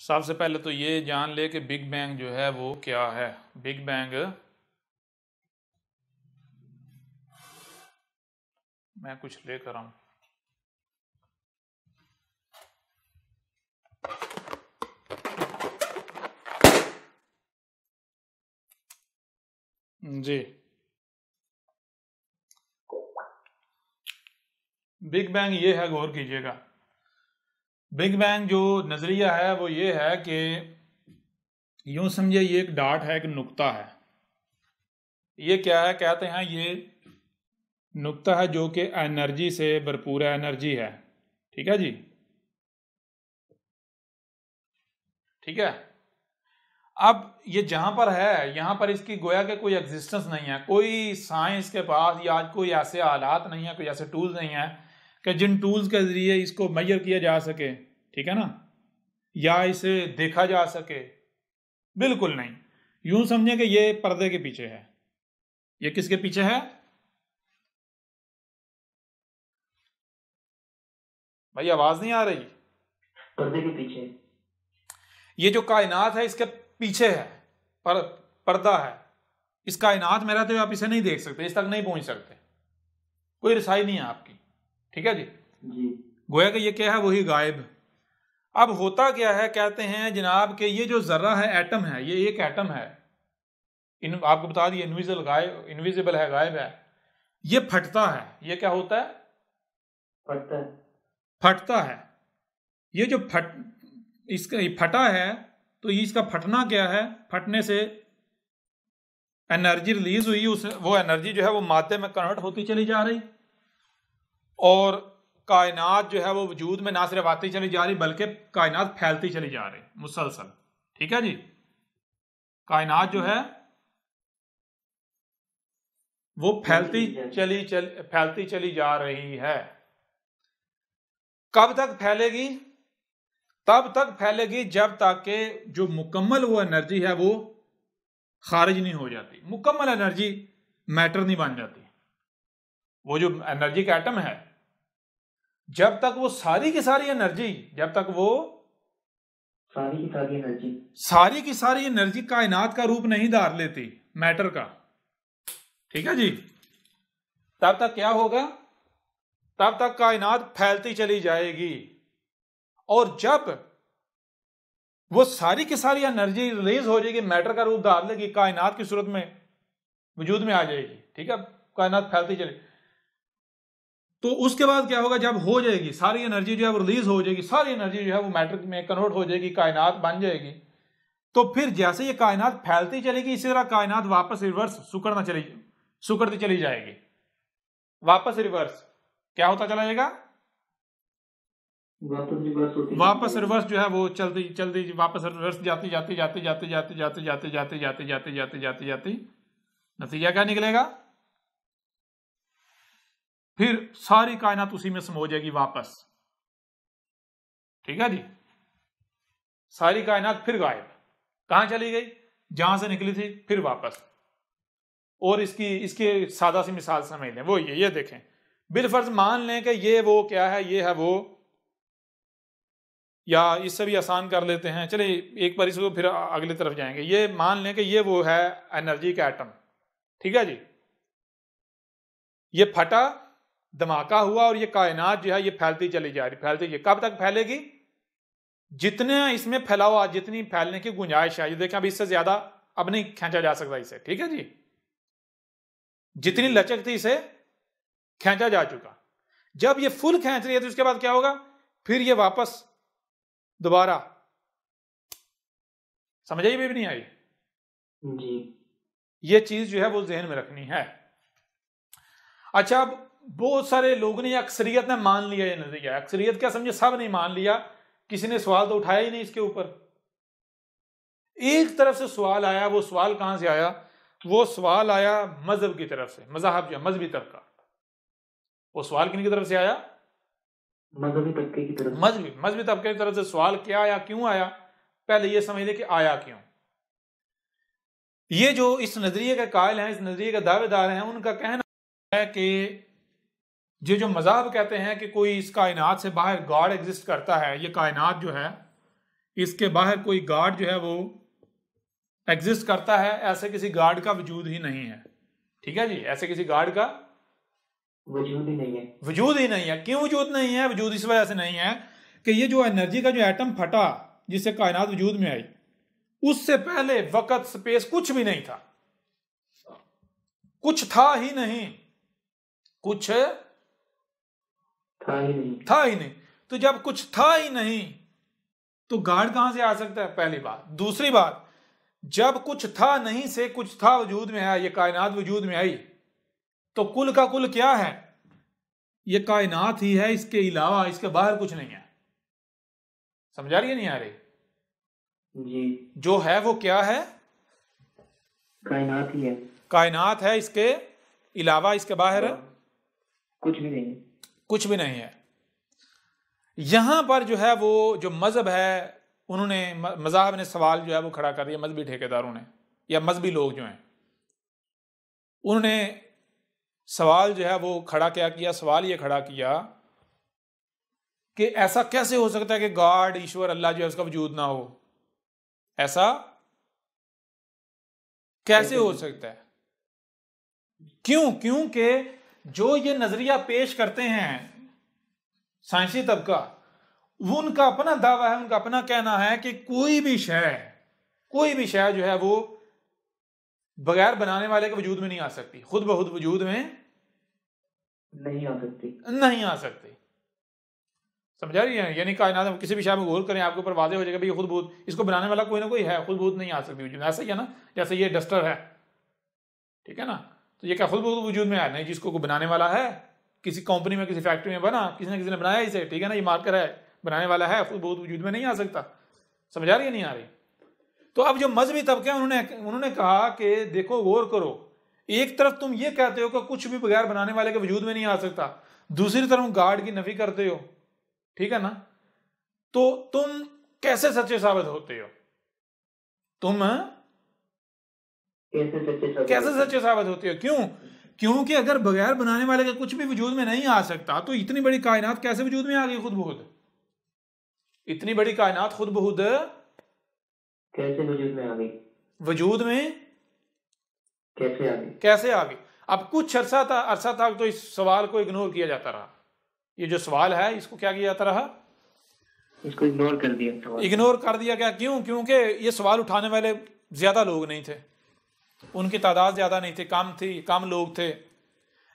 सबसे पहले तो ये जान ले कि बिग बैंग जो है वो क्या है। बिग बैंग मैं कुछ लेकर आऊं। जी, बिग बैंग ये है, गौर कीजिएगा। बिग बैंग जो नजरिया है वो ये है कि यूं समझिए ये एक डाट है, एक नुक्ता है। ये क्या है, कहते हैं ये नुक्ता है जो कि एनर्जी से भरपूर एनर्जी है। ठीक है जी, ठीक है। अब ये जहां पर है यहां पर इसकी गोया के कोई एग्जिस्टेंस नहीं है, कोई साइंस के पास या आज कोई ऐसे आलात नहीं है, कोई ऐसे टूल्स नहीं है कि जिन टूल्स के जरिए इसको मेजर किया जा सके, ठीक है ना, या इसे देखा जा सके। बिल्कुल नहीं। यूं समझे कि ये पर्दे के पीछे है। ये किसके पीछे है भाई? आवाज नहीं आ रही? पर्दे के पीछे। ये जो कायनात है इसके पीछे है, पर्दा है। इस कायनात में रहते हुए आप इसे नहीं देख सकते, इस तक नहीं पहुंच सकते, कोई रसाई नहीं है आपकी। ठीक है जी। गोया कि ये क्या है, वही गायब। अब होता क्या है, कहते हैं जनाब कि ये जो जर्रा है, एटम है, ये एक एटम है। आपको बता दिए इनविजिबल है, गायब है। ये फटता है। ये क्या होता है? फटता है। ये जो इसका फटा है, तो इसका फटना क्या है? फटने से एनर्जी रिलीज हुई, वो एनर्जी जो है वो मादे में कन्वर्ट होती चली जा रही, और कायनात जो है वो वजूद में ना सिर्फ आती चली जा रही बल्कि कायनात फैलती चली जा रही मुसलसल। ठीक है जी। कायनात जो है वो फैलती चली जा रही है। कब तक फैलेगी? तब तक फैलेगी जब तक कि जो मुकम्मल वो एनर्जी है वो खारिज नहीं हो जाती। मुकम्मल एनर्जी मैटर नहीं बन जाती। वो जो एनर्जी का एटम है, जब तक वो सारी की सारी एनर्जी कायनात का रूप नहीं धार लेती, मैटर का, ठीक है जी, तब तक क्या होगा? तब तक कायनात फैलती चली जाएगी। और जब वो सारी की सारी एनर्जी रिलीज हो जाएगी, मैटर का रूप धार लेगी, कायनात की सूरत में वजूद में आ जाएगी। ठीक है, कायनात फैलती चली, तो उसके बाद क्या होगा? जब हो जाएगी सारी एनर्जी जो है वो रिलीज हो जाएगी, सारी एनर्जी जो है वो मैटर में कन्वर्ट हो जाएगी, कायनात बन जाएगी। तो फिर जैसे ये कायनात फैलती चलेगी, इसी तरह कायनात वापस रिवर्स सुकड़ती चली जाएगी। वापस रिवर्स क्या होता चला जाएगा? वापस रिवर्स जो है वो चलती वापस रिवर्स जाती नतीजा क्या निकलेगा? फिर सारी कायनात उसी में समा जाएगी वापस। ठीक है जी। सारी कायनात फिर गायब। कहां चली गई? जहां से निकली थी, फिर वापस। और इसकी सादा सी मिसाल समझ लें, वो ये देखें, बिलफर्ज मान लें कि ये वो क्या है, ये है वो, या इससे भी आसान कर लेते हैं, चलिए एक बार इसको फिर अगली तरफ जाएंगे। ये मान लें कि ये वो है एनर्जी का एटम। ठीक है जी। ये फटा, धमाका हुआ, और ये कायनात जो है ये फैलती चली जा रही। कब तक फैलेगी? जितने इसमें फैलाव, जितनी फैलने की गुंजाइश है, ये देखें, अब इससे ज्यादा अब नहीं खींचा जा सकता इसे। ठीक है जी। जितनी लचक थी इसे खींचा जा चुका। जब ये फुल खींच रही है तो उसके बाद क्या होगा? फिर ये वापस दोबारा, समझ आई भी नहीं आई जी? ये चीज जो है वो जहन में रखनी है। अच्छा, अब बहुत सारे लोगों ने, अक्सरियत ने मान लिया ये नजरिया। अक्सरियत क्या समझे? सब नहीं मान लिया, किसी ने सवाल तो उठाया ही नहीं इसके ऊपर। एक तरफ से सवाल आया, वो सवाल कहां से आया? वो सवाल आया मजहब की तरफ से, मजहब जो मजहबी तबका। वो सवाल किन की तरफ से आया? मजहबी तबके की तरफ। मजहबी तबके की तरफ से सवाल क्या आया, क्यों आया? पहले ये समझ ले कि आया क्यों। ये जो इस नजरिए के कायल हैं, इस नजरिए के दावेदार हैं, उनका कहना है कि ये जो मज़हब कहते हैं कि कोई इस कायनात से बाहर गॉड एग्जिस्ट करता है, ये कायनात जो है इसके बाहर कोई गॉड जो है वो एग्जिस्ट करता है, ऐसे किसी गॉड का वजूद ही नहीं है। ठीक है जी, ऐसे किसी गॉड का वजूद ही नहीं है। वजूद ही नहीं है। क्यों वजूद नहीं है? वजूद इस वजह से नहीं है कि ये जो एनर्जी का जो एटम फटा जिससे कायनात वजूद में आई, उससे पहले वक्त स्पेस कुछ भी नहीं था, कुछ था ही नहीं, कुछ था ही नहीं। था ही नहीं। तो जब कुछ था ही नहीं तो गॉड कहां से आ सकता है? पहली बात। दूसरी बात, जब कुछ था नहीं से कुछ था वजूद में आया, ये कायनात वजूद में आई, तो कुल का कुल क्या है? ये कायनात ही है, इसके अलावा इसके बाहर कुछ नहीं है। समझा रही है नहीं आ रही? जी, जो है वो क्या है? कायनात ही है। कायनात है, इसके अलावा इसके बाहर कुछ भी नहीं। कुछ भी नहीं है। यहां पर जो है वो जो मजहब है, उन्होंने मज़ाहब ने सवाल जो है वो खड़ा कर दिया, मजहबी ठेकेदारों ने या मजहबी लोग जो हैं उन्होंने सवाल जो है वो खड़ा क्या किया? सवाल ये खड़ा किया कि ऐसा कैसे हो सकता है कि गॉड, ईश्वर, अल्लाह जो है उसका वजूद ना हो? ऐसा कैसे हो सकता है? क्यों? क्योंकि जो ये नजरिया पेश करते हैं साइंसी तबका, वो उनका अपना दावा है, उनका अपना कहना है कि कोई भी शय जो है वो बगैर बनाने वाले के वजूद में नहीं आ सकती, खुद ब खुद वजूद में नहीं आ सकती। समझा रही है? यानी कायनात में किसी भी शय में गौर करें, आपके ऊपर वाज़ेह हो जाएगा भाई खुद बहुत, इसको बनाने वाला कोई ना कोई है, खुद बहुत नहीं आ सकती वजूद में। ऐसा ही है ना, जैसे ये डस्टर है, ठीक है ना, तो ये क्या खुद बहुत वजूद में आया? नहीं, जिसको कोई बनाने वाला है, किसी कंपनी में, किसी फैक्ट्री में बना, किसी ने बनाया इसे, ठीक है ना, ये मार्कर है, बनाने वाला है, खुद बहुत वजूद में नहीं आ सकता। समझ आ रही है नहीं आ रही? तो अब जो मजहबी तबके उन्होंने कहा कि देखो, गौर करो, एक तरफ तुम ये कहते हो कि कुछ भी बगैर बनाने वाले के वजूद में नहीं आ सकता, दूसरी तरफ गॉड की नफी करते हो, ठीक है ना, तो तुम कैसे सच्चे साबित होते हो? तुम कैसे सच्चे साबित होते हो? क्यों? क्योंकि अगर बगैर बनाने वाले के कुछ भी वजूद में नहीं आ सकता, तो इतनी बड़ी कायनात कैसे वजूद में आ गई खुद ब खुद? इतनी बड़ी कायनात खुद ब खुद कैसे वजूद में आ गई? वजूद में कैसे आ गई? अब कुछ अरसा तक तो इस सवाल को इग्नोर किया जाता रहा। ये जो सवाल है इसको क्या किया जाता रहा? इसको इग्नोर कर दिया क्या? क्यों? क्योंकि ये सवाल उठाने वाले ज्यादा लोग नहीं थे, उनकी तादाद ज्यादा नहीं थी, कम लोग थे।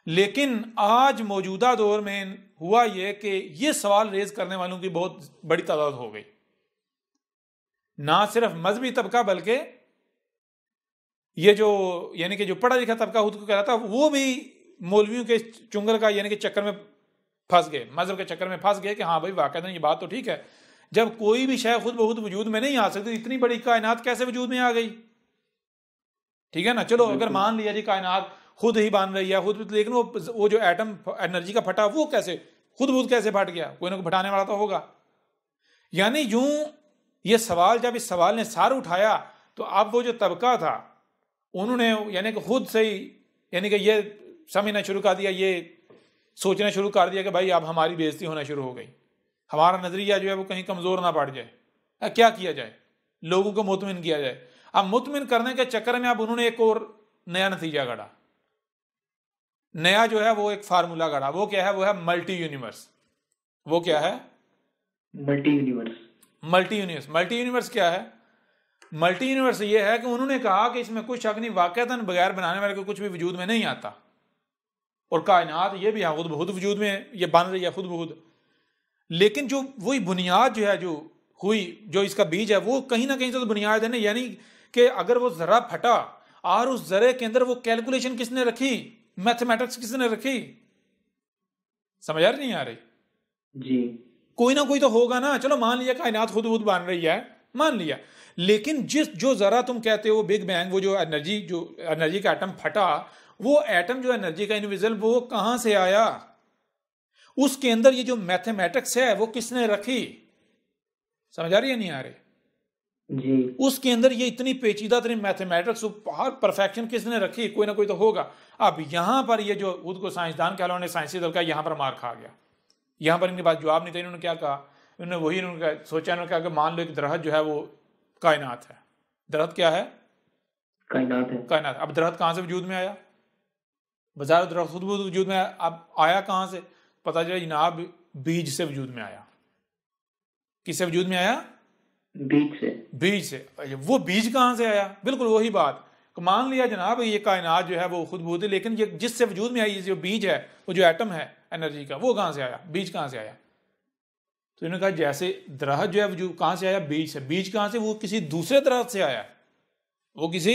लेकिन आज मौजूदा दौर में हुआ ये कि ये सवाल रेज करने वालों की बहुत बड़ी तादाद हो गई। ना सिर्फ मजहबी तबका, बल्कि ये जो यानी कि जो पढ़ा लिखा तबका खुद को कह रहा था, वो भी मौलवियों के चुंगल का यानी कि चक्कर में फंस गए, मजहब के चक्कर में फंस गए कि हाँ भाई वाकई ये बात तो ठीक है, जब कोई भी शय खुद ब खुद वजूद में नहीं आ सकती, इतनी बड़ी कायनात कैसे वजूद में आ गई? ठीक है ना, चलो अगर मान लिया जी कायनात खुद ही बन रही है खुद, लेकिन वो जो एटम एनर्जी का फटा, वो कैसे खुद ब खुद कैसे फट गया? कोई ना कोई फटाने वाला तो होगा। यानी यूं ये सवाल, जब इस सवाल ने सार उठाया, तो अब वो जो तबका था उन्होंने यानी कि खुद से ही यानी कि ये समझना शुरू कर दिया, ये सोचना शुरू कर दिया कि भाई अब हमारी बेइज्जती होना शुरू हो गई, हमारा नजरिया जो है वो कहीं कमजोर ना पड़ जाए, क्या किया जाए? लोगों को मुतमिन किया जाए। अब मुतमिन करने के चक्कर में अब उन्होंने एक और नया नतीजा गढ़ा, नया जो है वो एक फार्मूला गढ़ा। वो क्या है? वो है मल्टी यूनिवर्स। वो क्या है? मल्टी यूनिवर्स क्या है? मल्टी यूनिवर्स ये है कि उन्होंने कहा कि इसमें कुछ शक नहीं, वाकईतन बगैर बनाने वाले को कुछ भी वजूद में नहीं आता, और कायनात ये भी है खुद ब खुद वजूद में ये बन रही है खुद ब खुद। लेकिन जो वही बुनियाद जो है जो हुई, जो इसका बीज है, वो कहीं ना कहीं से तो बुनियाद है ना, यानी कि अगर वो जरा फटा और उस जरे के अंदर वो कैलकुलेशन किसने रखी, मैथमेटिक्स किसने रखी? समझ आ रही नहीं आ रही जी? कोई ना कोई तो होगा ना। चलो मान लिया कायनात खुद खुद बन रही है, मान लिया, लेकिन जो जरा तुम कहते हो बिग बैंग, वो जो एनर्जी का एटम फटा, वो एटम जो एनर्जी का इंडिविजुअल, वो कहां से आया? उसके अंदर ये जो मैथमेटिक्स है वो किसने रखी? समझ आ रही है नहीं आ रही जी? उसके अंदर ये इतनी पेचीदा तरीन मैथमेटिक्स, हर परफेक्शन किसने रखी? कोई ना कोई तो होगा। अब यहां पर ये जो खुद को साइंसदान कह लो ने साइंसी दल का, यहां पर मार खा गया, यहां पर इनके पास जवाब नहीं था। इन्होंने क्या कहा? उन्होंने सोचा, उन्होंने कहा कि मान लो एक दरख्त जो है वो कायनात है। दरख्त क्या है? कायनात है। कायनात। अब दरख्त कहाँ से वजूद में आया? बाजार दरख्त खुद वजूद में आया। अब आया कहाँ से? पता चला जनाब बीज से वजूद में आया। किससे वजूद में आया? बीज से। बीज से। वो बीज कहाँ से आया? बिल्कुल वही बात। मान लिया जनाब ये कायनात जो है वो खुद बहुत है, लेकिन ये जिससे वजूद में आई जो बीज है, वो जो एटम है एनर्जी का, वो कहाँ से आया? बीज कहाँ से आया? तो इन्होंने कहा जैसे दरख्त जो है वजूद कहाँ से आया? बीज से। बीज कहाँ से? वो किसी दूसरे दरख्त से आया। वो किसी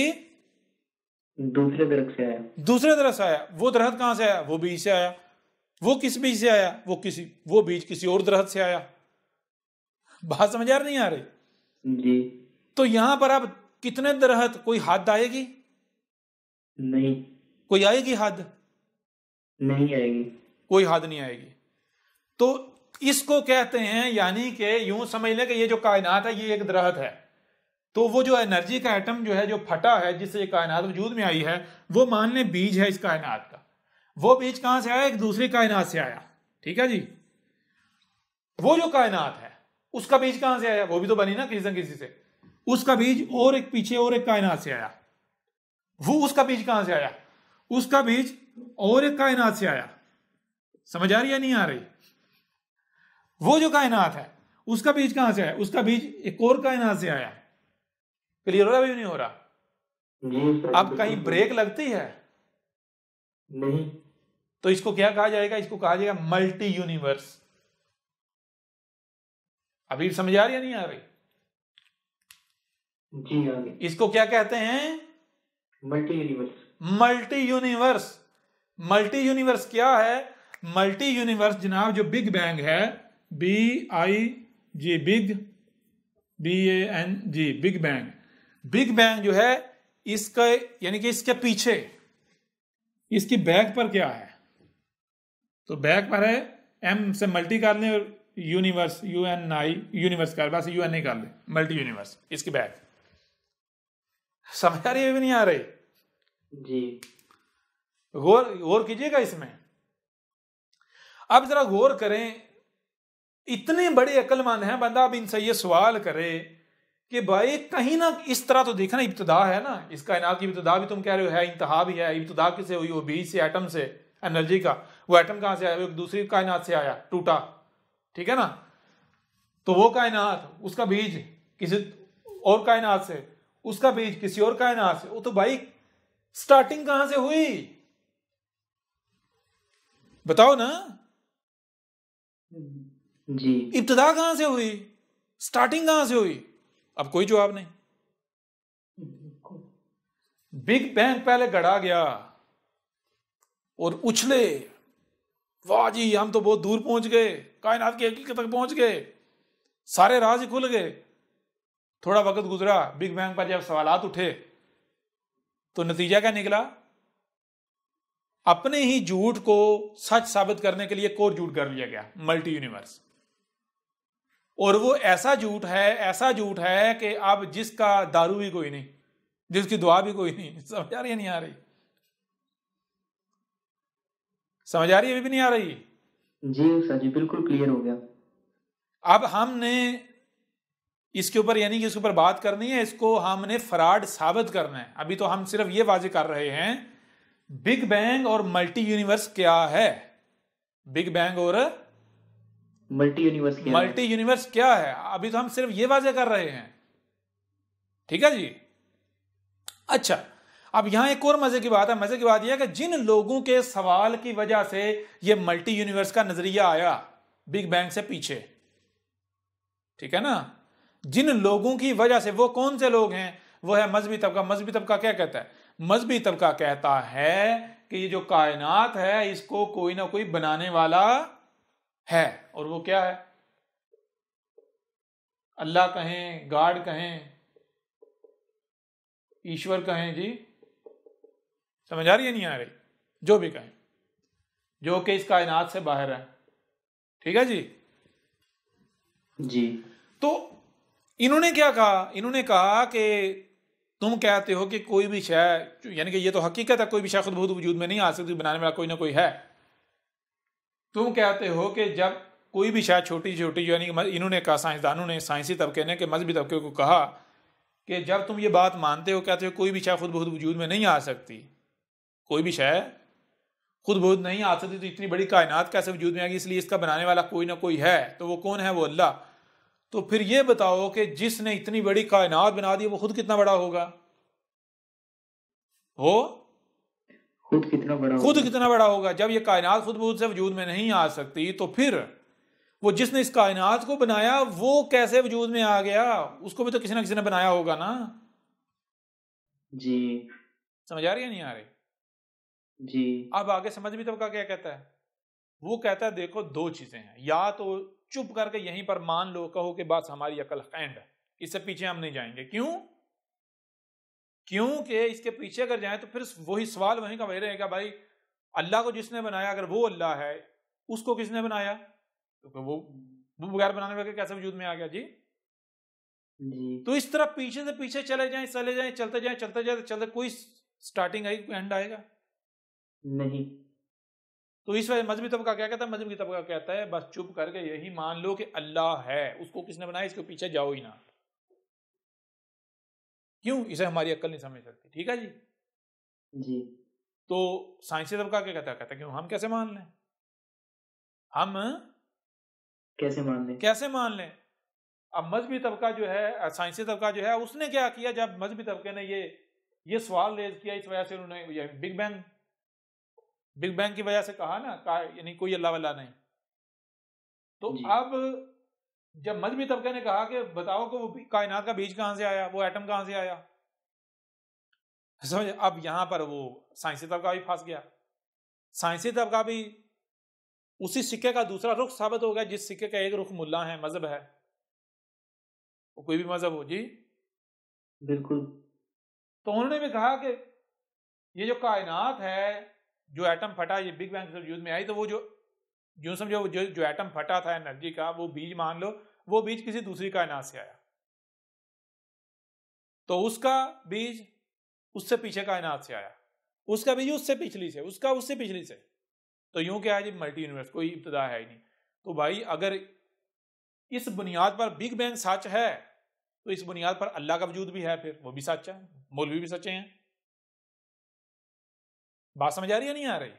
दूसरे दरख्त से आया। दूसरे दरख्त से आया। वो दरख्त कहाँ से आया? वो बीज से आया। वो किस बीज से आया? वो बीज किसी और दरख्त से आया। बात समझ आ नहीं आ रही? जी। तो यहां पर अब कितने दरख्त, कोई हद आएगी? नहीं। कोई आएगी हद? नहीं आएगी। कोई हद नहीं आएगी। तो इसको कहते हैं, यानी कि यूं समझ लें कि ये जो कायनात है ये एक दरख्त है। तो वो जो एनर्जी का एटम जो है जो फटा है, जिससे ये कायनात वजूद में आई है, वो मान लें बीज है इस कायनात का। वो बीज कहां से आया? एक दूसरी कायनात से आया। ठीक है जी। वो जो कायनात है उसका बीज कहां से आया? वो भी तो बनी ना किसी न किसी से। उसका बीज और एक पीछे और एक कायनात से आया। वो उसका बीज कहां से आया? उसका बीज और एक कायनात से आया। समझ आ रही है नहीं आ रही? वो जो कायनात है उसका बीज कहां से आया? उसका बीज एक और कायनात से आया। क्लियर हो रहा है? भी नहीं हो रहा? जी। अब कहीं ब्रेक लगती है? नहीं। तो इसको क्या कहा जाएगा? इसको कहा जाएगा मल्टी यूनिवर्स। अभी समझ आ रही है नहीं आ रही? जी आगे। इसको क्या कहते हैं? Multi universe. Multi universe. Multi universe क्या है? मल्टी यूनिवर्स जनाब जो बिग बैंग है, BIG, big, BANG, big bang. Big bang जो है इसका, यानी कि इसके पीछे, इसकी बैक पर क्या है? तो बैक पर है M से मल्टी कर लें और यूनिवर्स, UNI, यूनिवर्स कर, बस UN नहीं कर ले, मल्टी यूनिवर्स। इसकी बैक समझ आ रही है? भी नहीं आ रही? जी। गौर कीजिएगा इसमें। अब जरा गौर करें, इतने बड़े अक्लमंद हैं बंदा, अब इनसे ये सवाल करे कि भाई कहीं ना इस तरह तो देखना, इब्तिदा है ना इस कायनात की। इब्तिदा भी तुम कह रहे हो है, इंतहा भी है। इब्तिदा किससे हुई? वो बीज से, एटम से, एनर्जी का। वो एटम कहां से आया? वो दूसरी कायनात से आया, टूटा। ठीक है ना? तो वो कायनात, उसका बीज किसी और कायनात से, उसका बीज किसी और कायनात से। वो तो भाई स्टार्टिंग कहां से हुई? बताओ ना। जी। इब्तिदा कहां से हुई? स्टार्टिंग कहां से हुई? अब कोई जवाब नहीं। बिग बैंग पहले गढ़ा गया और उछले, वाह जी हम तो बहुत दूर पहुंच गए, कायनात की हकीकत तक पहुंच गए, सारे राज ही खुल गए। थोड़ा वक्त गुजरा, बिग बैंग पर जब सवालात उठे तो नतीजा क्या निकला? अपने ही झूठ को सच साबित करने के लिए एक और झूठ कर लिया गया, मल्टी यूनिवर्स। और वो ऐसा झूठ है कि अब जिसका दारू भी कोई नहीं, जिसकी दुआ भी कोई नहीं। समझ आ रही है नहीं आ रही? समझ आ रही है? भी नहीं आ रही? जी सर जी, बिल्कुल क्लियर हो गया। अब हमने इसके ऊपर, यानी कि इसके ऊपर बात करनी है, इसको हमने फ्रॉड साबित करना है। अभी तो हम सिर्फ ये वाजे कर रहे हैं बिग बैंग और मल्टी यूनिवर्स क्या है। बिग बैंग और मल्टी यूनिवर्स क्या है, अभी तो हम सिर्फ ये वाजे कर रहे हैं। ठीक है जी। अच्छा, अब यहां एक और मजे की बात है। मजे की बात यह है कि जिन लोगों के सवाल की वजह से यह मल्टी यूनिवर्स का नजरिया आया बिग बैंग से पीछे, ठीक है ना, जिन लोगों की वजह से, वो कौन से लोग हैं? वो है मजहबी तबका। मजहबी तबका क्या कहता है? मजहबी तबका कहता है कि ये जो कायनात है इसको कोई ना कोई बनाने वाला है। और वो क्या है? अल्लाह कहें, गॉड कहें, ईश्वर कहें जी, समझ आ रही है नहीं आ रही? जो भी कहें, जो कि इस कायनात से बाहर है। ठीक है जी। जी। तो इन्होंने क्या कहा? इन्होंने कहा कि तुम कहते हो कि कोई भी शय, यानी कि ये तो हकीकत है, कोई भी शय खुद बहुत वजूद में नहीं आ सकती, बनाने वाला कोई ना कोई है। तुम कहते हो कि जब कोई भी शायद छोटी छोटी जो यानी इन्होंने कहा, साइंसदानों ने, साइंसी तबके ने, कि मजहबी तबके को कहा कि जब तुम ये बात मानते हो, कहते हो कोई भी शय खुद बहुत वजूद में नहीं आ सकती, कोई भी शय खुद बहुत नहीं आ सकती, तो इतनी बड़ी कायनात कैसे वजूद में आएगी? इसलिए इसका बनाने वाला कोई ना कोई है। तो वो कौन है? वो अल्लाह। तो फिर ये बताओ कि जिसने इतनी बड़ी कायनात बना दी वो खुद कितना बड़ा होगा? वो खुद कितना बड़ा होगा? जब ये कायनात खुद बहुत से वजूद में नहीं आ सकती, तो फिर वो जिसने इस कायनात को बनाया वो कैसे वजूद में आ गया? उसको भी तो किसी ना किसी ने बनाया होगा ना जी। समझ आ रही है नहीं आ रही जी? अब आगे समझ भी तबका क्या कहता है? वो कहता है देखो दो चीजें हैं, या तो चुप करके यहीं पर मान लो, कहो कि बस हमारी अकल एंड, इससे पीछे हम नहीं जाएंगे। क्यों? क्योंकि इसके पीछे अगर जाए तो फिर वही सवाल वहीं का वही रहेगा, भाई अल्लाह को जिसने बनाया, अगर वो अल्लाह है, उसको किसने बनाया? तो वो बगैर बनाने वाले कैसे वजूद में आ गया जी? तो इस तरह पीछे से पीछे चले जाएं, चलते जाए, कोई स्टार्टिंग आएगी, कोई एंड आएगा नहीं। तो इस वजह मजहबी तबका क्या कहता है? मजहबी तबका कहता है बस चुप करके यही मान लो कि अल्लाह है, उसको किसने बनाया, इसके पीछे जाओ ही ना। क्यों? इसे हमारी अक्ल नहीं समझ सकती। ठीक है जी। तो साइंसी तबका क्या कहता है? कहता है क्यों हम कैसे मान लें? हम कैसे मान लें? अब मजहबी तबका जो है, साइंसी तबका जो है, उसने क्या किया? जब मजहबी तबके ने ये सवाल रेज किया, इस वजह से उन्होंने बिग बैंग की वजह से कहा ना, यानी कोई अल्लाह वल्लाह नहीं। तो अब जब मजहबी तबके ने कहा कि बताओ कि वो कायनात का बीज कहां से आया, वो एटम कहां से आया, समझ? अब यहां पर वो साइंसी तबका भी फंस गया। साइंसी तबका भी उसी सिक्के का दूसरा रुख साबित हो गया, जिस सिक्के का एक रुख मुल्ला है, मजहब है, वो कोई भी मजहब हो जी। बिल्कुल। तो उन्होंने भी कहा कि ये जो कायनात है, जो एटम फटा, ये बिग बैंग से वजूद में आई, तो वो जो समझो जो एटम फटा था एनर्जी का, वो बीज मान लो, वो बीज किसी दूसरी कायनात से आया, तो उसका बीज उससे पीछे कायनात से आया, उसका बीज उससे पिछली से, उसका उससे पिछली से। तो यूं क्या है जी? मल्टी यूनिवर्स, कोई इब्तिदा है ही नहीं। तो भाई अगर इस बुनियाद पर बिग बैंग सच है, तो इस बुनियाद पर अल्लाह का वजूद भी है, फिर वो भी सच है, मौलवी भी सच्चे हैं। बात समझ आ रही है नहीं आ रही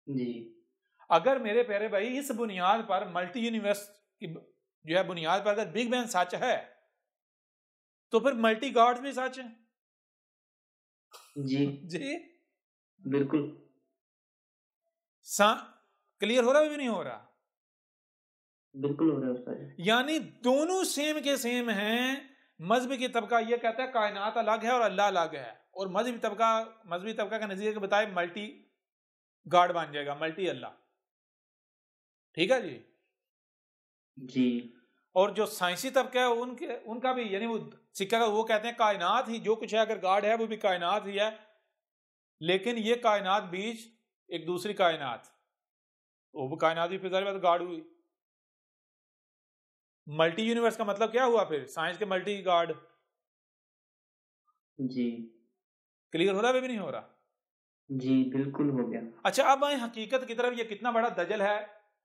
जी? अगर मेरे प्यारे भाई इस बुनियाद पर, मल्टी यूनिवर्स की जो है बुनियाद पर, अगर बिग बैंग सच है, तो फिर मल्टी गॉड्स भी सच है जी। जी बिल्कुल। क्लियर हो रहा है भी नहीं हो रहा? बिल्कुल हो रहा है। यानी दोनों सेम के सेम हैं। मजहबी की तबका यह कहता है कायनात अलग है और अल्लाह अलग है, और मजहबी तबका का नजरिए के बताए मल्टी गॉड बन जाएगा, मल्टी अल्लाह। ठीक है जी। और जो साइंसी तबका है उनका भी, यानी वो सिक्का का, वो कहते हैं कायनात ही जो कुछ है, अगर गॉड है वो भी कायनात ही है, लेकिन ये कायनात बीच एक दूसरी कायनात, वो कायनात भी फिर गॉड हुई। मल्टी यूनिवर्स का मतलब क्या हुआ फिर? साइंस के मल्टी गॉड जी। क्लियर हो रहा है भी नहीं हो रहा? जी बिल्कुल हो गया। अच्छा, अब आए हकीकत की तरफ। ये कितना बड़ा दजल है।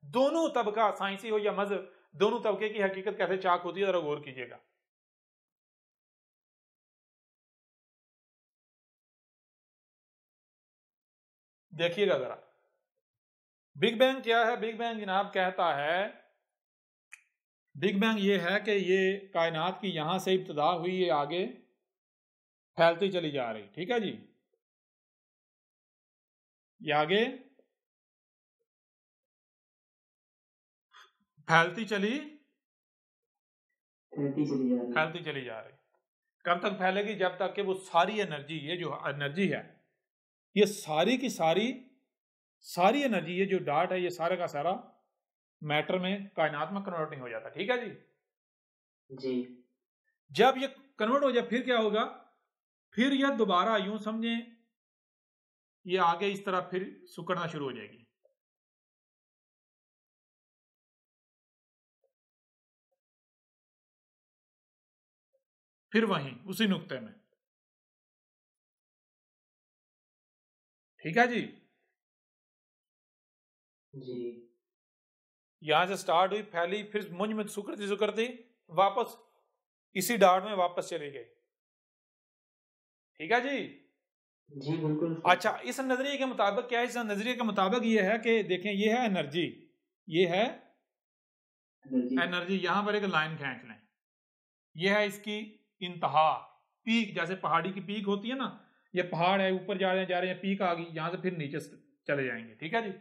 दोनों तबका, साइंसी हो या मजहब, दोनों तबके की हकीकत कैसे चाक होती है, जरा गौर कीजिएगा। देखिएगा जरा। बिग बैंग क्या है? बिग बैंग जनाब कहता है, बिग बैंग ये है कि ये कायनात की यहां से इब्तिदा हुई, ये आगे फैलती चली जा रही। ठीक है जी? ये आगे फैलती चली जा रही। कब तक फैलेगी? जब तक कि वो सारी एनर्जी, ये जो एनर्जी है, ये सारी की सारी एनर्जी, ये जो डाट है, ये सारा का सारा मैटर में, कायनात में कन्वर्ट नहीं हो जाता। ठीक है जी? जब ये कन्वर्ट हो जाए फिर क्या होगा? फिर यह दोबारा यूं समझें, ये आगे इस तरह फिर सुकड़ना शुरू हो जाएगी। फिर वहीं उसी नुक्ते में। ठीक है जी? यहां से स्टार्ट हुई, फैली, फिर मुंज में सुकड़ती सुकड़ती वापस इसी डार्ट में वापस चली गई। ठीक है जी? जी बिल्कुल। अच्छा, इस नजरिए के मुताबिक क्या है? इस नजरिए के मुताबिक ये है कि देखें, ये है एनर्जी, ये है एनर्जी। यहां पर एक लाइन खींच लें, ये है इसकी इंतहा, पीक। जैसे पहाड़ी की पीक होती है ना, ये पहाड़ है, ऊपर जा रहे हैं, पीक आ गई, यहां से फिर नीचे चले जाएंगे। ठीक है जी?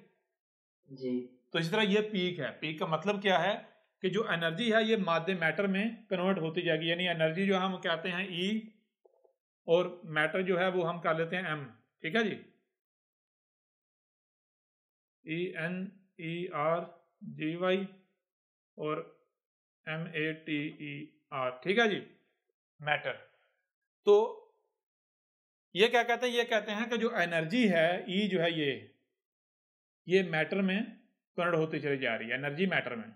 जी। तो इस तरह ये पीक है। पीक का मतलब क्या है कि जो एनर्जी है ये मादे मैटर में कन्वर्ट होती जाएगी। यानी एनर्जी जो हम कहते हैं ई, और मैटर जो है वो हम कर लेते हैं एम। ठीक है जी? ENERGY और MATER। ठीक है जी? मैटर। तो ये क्या कहते हैं? ये कहते हैं कि जो एनर्जी है ई जो है ये मैटर में कन्वर्ट होती चली जा रही है, एनर्जी मैटर में।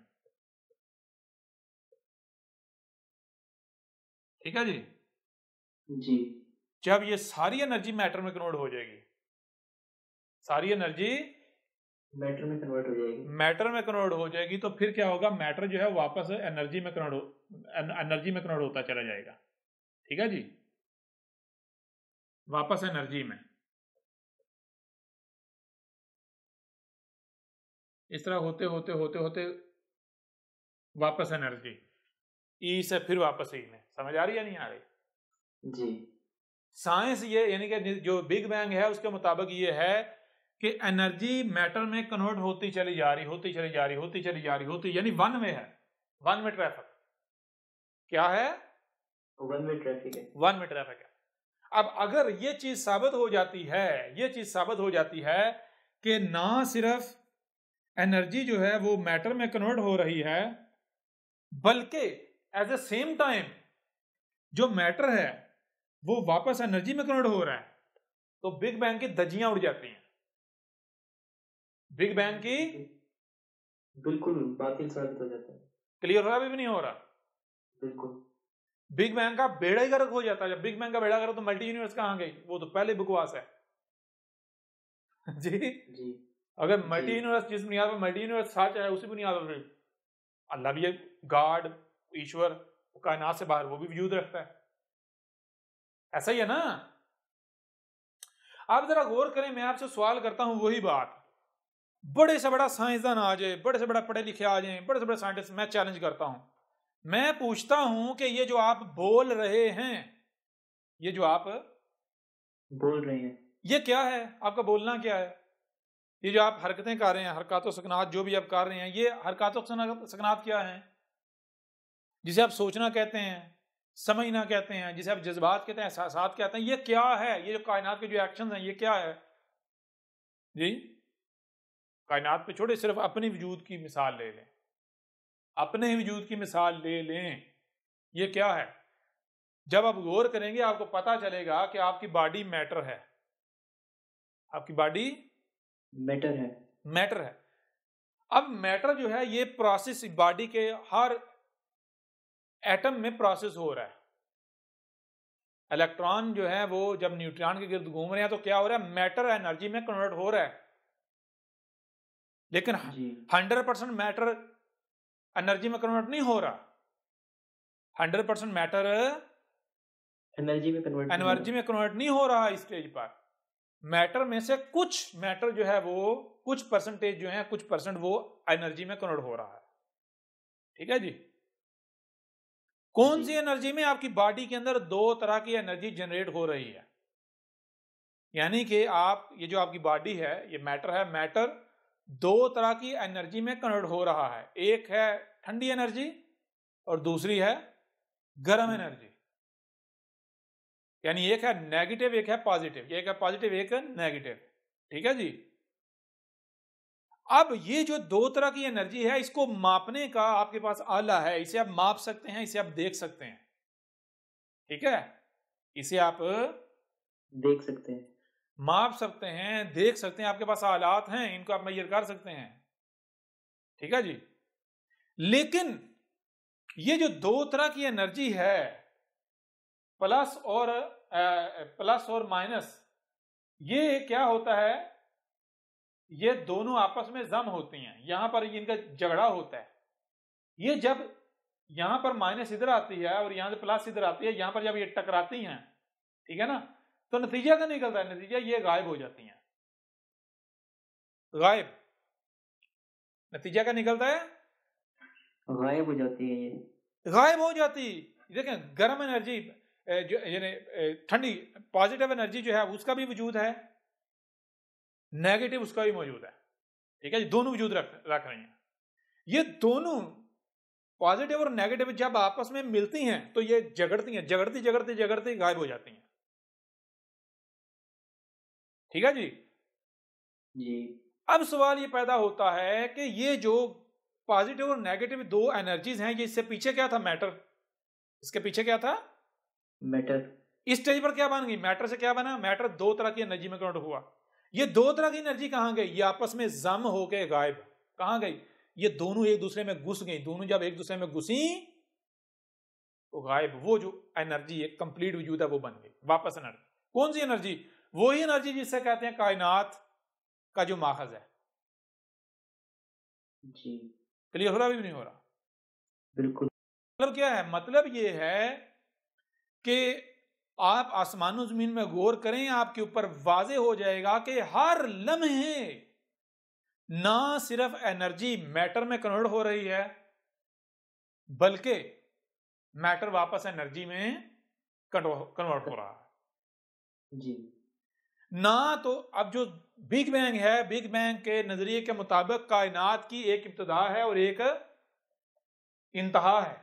ठीक है जी? जी। जब ये सारी एनर्जी मैटर में कन्वर्ट हो जाएगी, सारी एनर्जी मैटर में कन्वर्ट हो जाएगी, मैटर में कन्वर्ट हो जाएगी, तो फिर क्या होगा? मैटर जो है वापस एनर्जी में कन्वर्ट होता चला जाएगा। ठीक है जी? वापस एनर्जी में। इस तरह होते होते होते होते वापस एनर्जी, ई से फिर वापस ई में। समझ आ रही है नहीं आ रही? जी। साइंस ये, यानी कि जो बिग बैंग है उसके मुताबिक ये है कि एनर्जी मैटर में कन्वर्ट होती चली जा रही, होती चली जा रही, होती चली जा रही, होती, यानी वन वे है, वन वे ट्रैफिक। क्या है? वन वे ट्रैफिक है, वन वे ट्रैफिक है। अब अगर ये चीज साबित हो जाती है, ये चीज साबित हो जाती है कि ना सिर्फ एनर्जी जो है वो मैटर में कन्वर्ट हो रही है, बल्कि एट द सेम टाइम जो मैटर है वो वापस एनर्जी में कन्वर्ट हो रहा है, तो बिग बैंग की धज्जियां उड़ जाती हैं। बिग बैंग की बिल्कुल बातिल साबित हो जाता है। क्लियर हो रहा है? भी नहीं हो रहा? बिल्कुल। बिग बैंग का बेड़ा ही गर्क हो जाता है। जब बिग बैंग का बेड़ा गर्क, तो मल्टी यूनिवर्स कहां गई? वो तो पहले बकवास है। जी जी। अगर मल्टी यूनिवर्स, जिस बुनियाद पर मल्टी यूनिवर्स सच है, उसी बुनियाद पर अल्लाह भी, गॉड, ईश्वर, कायनात से बाहर वो भी वजूद रखता है। ऐसा ही है ना? आप जरा गौर करें, मैं आपसे सवाल करता हूं, वही बात, बड़े से बड़ा साइंसदान आ जाए, बड़े से बड़ा पढ़े लिखे आ जाए, बड़े से बड़े साइंटिस्ट, मैं चैलेंज करता हूं, मैं पूछता हूं कि ये जो आप बोल रहे हैं, ये जो आप बोल रहे हैं, ये क्या है? आपका बोलना क्या है? ये जो आप हरकतें कर रहे हैं, हरकत सकनात जो भी आप कर रहे हैं, ये हरकत सकनात क्या है? जिसे आप सोचना कहते हैं, समझना कहते हैं, जिसे आप जज्बात कहते हैं, एहसासात कहते हैं, ये क्या है? ये जो कायनात के जो एक्शन हैं, ये क्या है जी? कायनात पे छोड़े, सिर्फ अपनी वजूद की मिसाल ले लें, अपने ही वजूद की मिसाल ले लें, ये क्या है? जब आप गौर करेंगे आपको पता चलेगा कि आपकी बॉडी मैटर है, आपकी बॉडी मैटर है, मैटर है। अब मैटर जो है ये प्रोसेस बॉडी के हर एटम में प्रोसेस हो रहा है। इलेक्ट्रॉन जो है वो जब न्यूट्रॉन के गिर्द घूम रहे हैं तो क्या हो रहा है? मैटर एनर्जी में कन्वर्ट हो रहा है। लेकिन 100% मैटर एनर्जी में कन्वर्ट नहीं हो रहा। 100% मैटर एनर्जी में कन्वर्ट नहीं हो रहा इस स्टेज पर। मैटर में से कुछ मैटर जो है वो, कुछ परसेंटेज जो है, कुछ परसेंट वो एनर्जी में कन्वर्ट हो रहा है। ठीक है जी? कौन सी एनर्जी में? आपकी बॉडी के अंदर दो तरह की एनर्जी जनरेट हो रही है। यानी कि आप, ये जो आपकी बॉडी है, ये मैटर है, मैटर दो तरह की एनर्जी में कन्वर्ट हो रहा है। एक है ठंडी एनर्जी और दूसरी है गर्म एनर्जी। यानी एक है नेगेटिव, एक है पॉजिटिव, एक है पॉजिटिव, एक है नेगेटिव। ठीक है जी? अब ये जो दो तरह की एनर्जी है, इसको मापने का आपके पास आला है, इसे आप माप सकते हैं, इसे आप देख सकते हैं। ठीक है? इसे आप देख सकते हैं, माप सकते हैं, देख सकते हैं, आपके पास आलात हैं, इनको आप मेजर कर सकते हैं। ठीक है जी? लेकिन ये जो दो तरह की एनर्जी है, प्लस और माइनस, ये क्या होता है ये दोनों आपस में जम होती हैं, यहां पर इनका झगड़ा होता है। ये जब यहां पर माइनस इधर आती है और यहां से प्लस इधर आती है, यहां पर जब ये टकराती हैं, ठीक है ना, तो नतीजा क्या निकलता है? नतीजा ये गायब हो जाती हैं, गायब। नतीजा क्या निकलता है? गायब हो जाती है ये, गायब हो जाती। देखें, गर्म एनर्जी जो यानी ठंडी पॉजिटिव एनर्जी जो है उसका भी वजूद है, नेगेटिव उसका भी मौजूद है, ठीक है जी, दोनों वजूद रख रहे हैं। ये दोनों पॉजिटिव और नेगेटिव जब आपस में मिलती हैं तो ये झगड़ती हैं, झगड़ती झगड़ती झगड़ती गायब हो जाती हैं, ठीक है जी। जी अब सवाल ये पैदा होता है कि ये जो पॉजिटिव और नेगेटिव दो एनर्जीज हैं, ये इससे पीछे क्या था? मैटर। इसके पीछे क्या था? मैटर। इस स्टेज पर क्या बन गई? मैटर से क्या बना? मैटर दो तरह की एनर्जी में कन्वर्ट हुआ। ये दो तरह की एनर्जी कहां गई? ये आपस में जम होके गायब। कहां गई? ये दोनों एक दूसरे में घुस गई। दोनों जब एक दूसरे में घुसी तो गायब। वो जो एनर्जी एक कंप्लीट वजूद है वो बन गई वापस एनर्जी। कौन सी एनर्जी? वही एनर्जी जिससे कहते हैं कायनात का जो माखज है। जी क्लियर हो रहा भी नहीं हो रहा? बिल्कुल। मतलब क्या है? मतलब ये है कि आप आसमानो जमीन में गौर करें, आपके ऊपर वाजे हो जाएगा कि हर लम्हे ना सिर्फ एनर्जी मैटर में कन्वर्ट हो रही है, बल्कि मैटर वापस एनर्जी में कन्वर्ट हो रहा है जी। ना। तो अब जो बिग बैंग है, बिग बैंग के नजरिए के मुताबिक कायनात की एक इब्तिदा है और एक इंतहा है।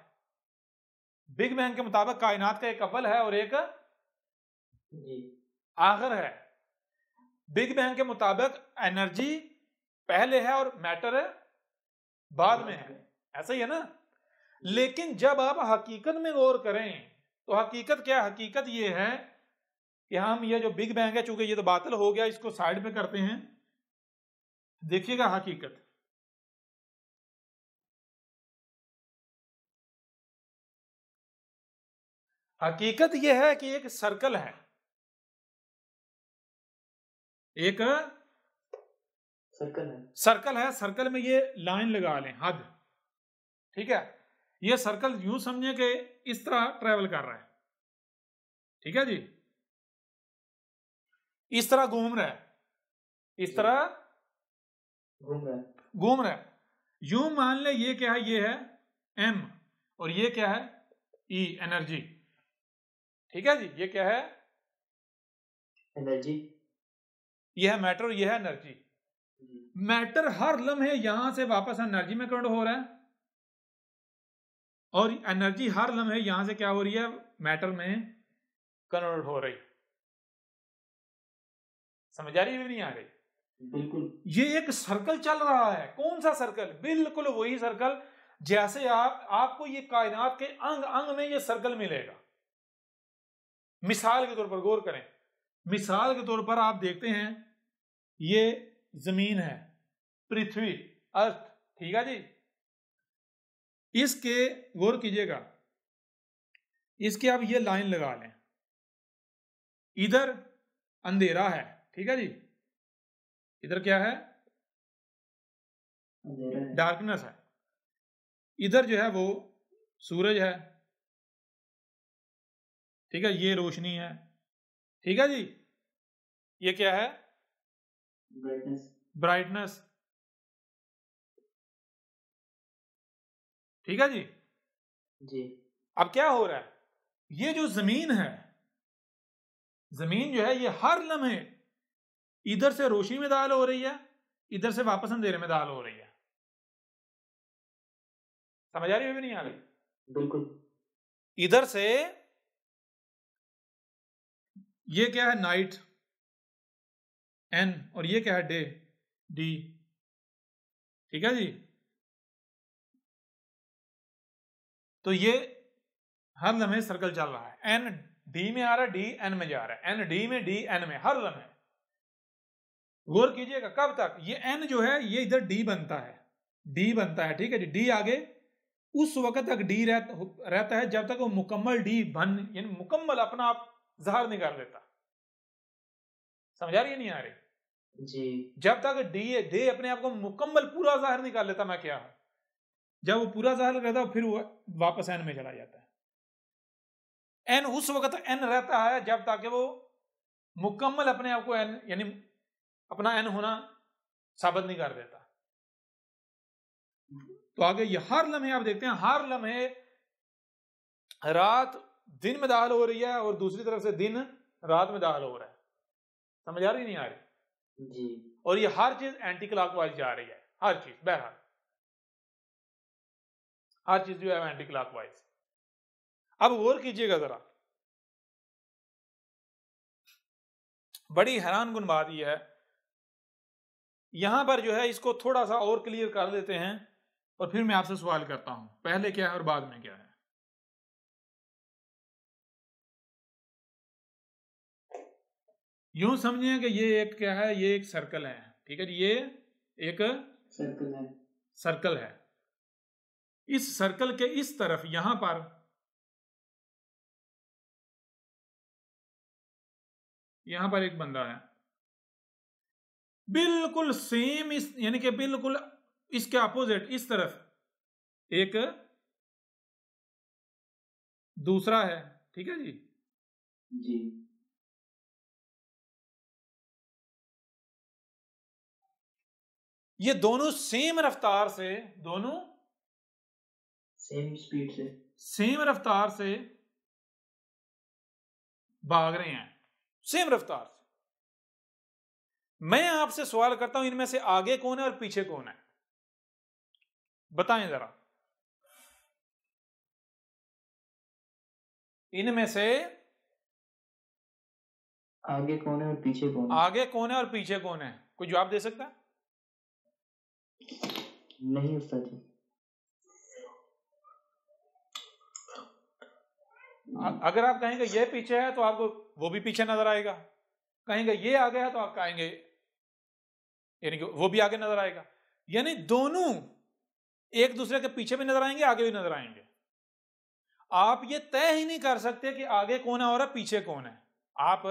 बिग बैंग के मुताबिक कायनात का एक अव्वल है और एक जी आखिर है। बिग बैंग के मुताबिक एनर्जी पहले है और मैटर बाद में है, ऐसा ही है ना। लेकिन जब आप हकीकत में गौर करें तो हकीकत क्या है? हकीकत ये है कि हम ये जो बिग बैंग है, चूंकि ये तो बातिल हो गया, इसको साइड पे करते हैं। देखिएगा हकीकत, हकीकत ये है कि एक सर्कल है, एक सर्कल है। सर्कल में ये लाइन लगा लें, हद, ठीक है। ये सर्कल यूं समझे कि इस तरह ट्रेवल कर रहा है, ठीक है जी, इस तरह घूम रहा है, इस तरह घूम रहा है। यूं मान ले ये क्या है? ये है एम और ये क्या है? ई, एनर्जी, ठीक है जी। ये क्या है? एनर्जी। ये है मैटर और ये है एनर्जी। मैटर हर लम्हे यहां से वापस एनर्जी में कन्वर्ट हो रहा है और एनर्जी हर लम्हे यहां से क्या हो रही है? मैटर में कन्वर्ट हो रही। समझ आ रही है? नहीं आ रही? बिल्कुल। ये एक सर्कल चल रहा है। कौन सा सर्कल? बिल्कुल वही सर्कल जैसे आपको ये कायनात के अंग अंग में ये सर्कल मिलेगा। मिसाल के तौर पर गौर करें, मिसाल के तौर पर आप देखते हैं ये जमीन है, पृथ्वी, अर्थ, ठीक है जी। इसके गौर कीजिएगा, इसके आप ये लाइन लगा लें, इधर अंधेरा है, ठीक है जी, इधर क्या है? डार्कनेस है। इधर जो है वो सूरज है, ठीक है, ये रोशनी है, ठीक है जी। ये क्या है? ब्राइटनेस, ठीक है जी। जी अब क्या हो रहा है? ये जो जमीन है, जमीन जो है ये हर लम्हे इधर से रोशनी में दाल हो रही है, इधर से वापस अंधेरे में दाल हो रही है। समझ आ रही है भी नहीं आ रही? बिल्कुल। इधर से ये क्या है? नाइट, एन, और ये क्या है? डे, डी, ठीक है जी। तो ये हर लम्हे सर्कल चल रहा है, एन डी में आ रहा है, डी एन में जा रहा है, एन डी में, डी एन में, हर लम्हे। गौर कीजिएगा, कब तक? ये एन जो है ये इधर डी बनता है, डी बनता है, ठीक है जी। डी आगे उस वक्त तक डी रहता है जब तक वो मुकम्मल डी बन, यानी मुकम्मल अपना आप ज़ाहिर नहीं कर लेता। समझ आ रही है नहीं आ रही? जी जब तक डे अपने आप को मुकम्मल पूरा ज़ाहिर निकाल लेता मैं क्या है, जब वो पूरा ज़ाहिर रहता फिर वो वापस एन में चला जाता है। एन उस वक्त एन रहता है जब तक वो मुकम्मल अपने आप को एन यानी अपना एन होना साबित नहीं कर देता। तो आगे ये हर लम्हे आप देखते हैं, हर लम्हे रात दिन में दाखिल हो रही है और दूसरी तरफ से दिन रात में दाखिल हो रहा है। समझ आ रही नहीं आ रही? जी। और ये हर चीज एंटी क्लॉकवाइज जा रही है, हर चीज, बहरहाल हर चीज जो है एंटी क्लॉकवाइज। अब गौर कीजिएगा जरा, बड़ी हैरान कुन बात यह है, यहां पर जो है इसको थोड़ा सा और क्लियर कर देते हैं और फिर मैं आपसे सवाल करता हूं, पहले क्या है और बाद में क्या है। यूं समझिए कि ये एक क्या है, ये एक सर्कल है, ठीक है, ये एक सर्कल है। इस सर्कल के इस तरफ यहां पर एक बंदा है, बिल्कुल सेम इस यानी कि बिल्कुल इसके अपोजिट इस तरफ एक दूसरा है, ठीक है जी। जी ये दोनों सेम रफ्तार से, दोनों सेम स्पीड से, सेम रफ्तार से भाग रहे हैं, सेम रफ्तार से। मैं आपसे सवाल करता हूं, इनमें से आगे कौन है और पीछे कौन है, बताएं जरा। इनमें से आगे कौन है और पीछे कौन है? आगे कौन है और पीछे कौन है, कोई जवाब दे सकता है? नहीं उस्ताद जी। अगर आप कहेंगे ये पीछे है तो आपको वो भी पीछे नजर आएगा, कहेंगे ये आगे है तो आप कहेंगे यानी कि वो भी आगे नजर आएगा, यानी दोनों एक दूसरे के पीछे भी नजर आएंगे, आगे भी नजर आएंगे। आप ये तय ही नहीं कर सकते कि आगे कौन है और पीछे कौन है। आप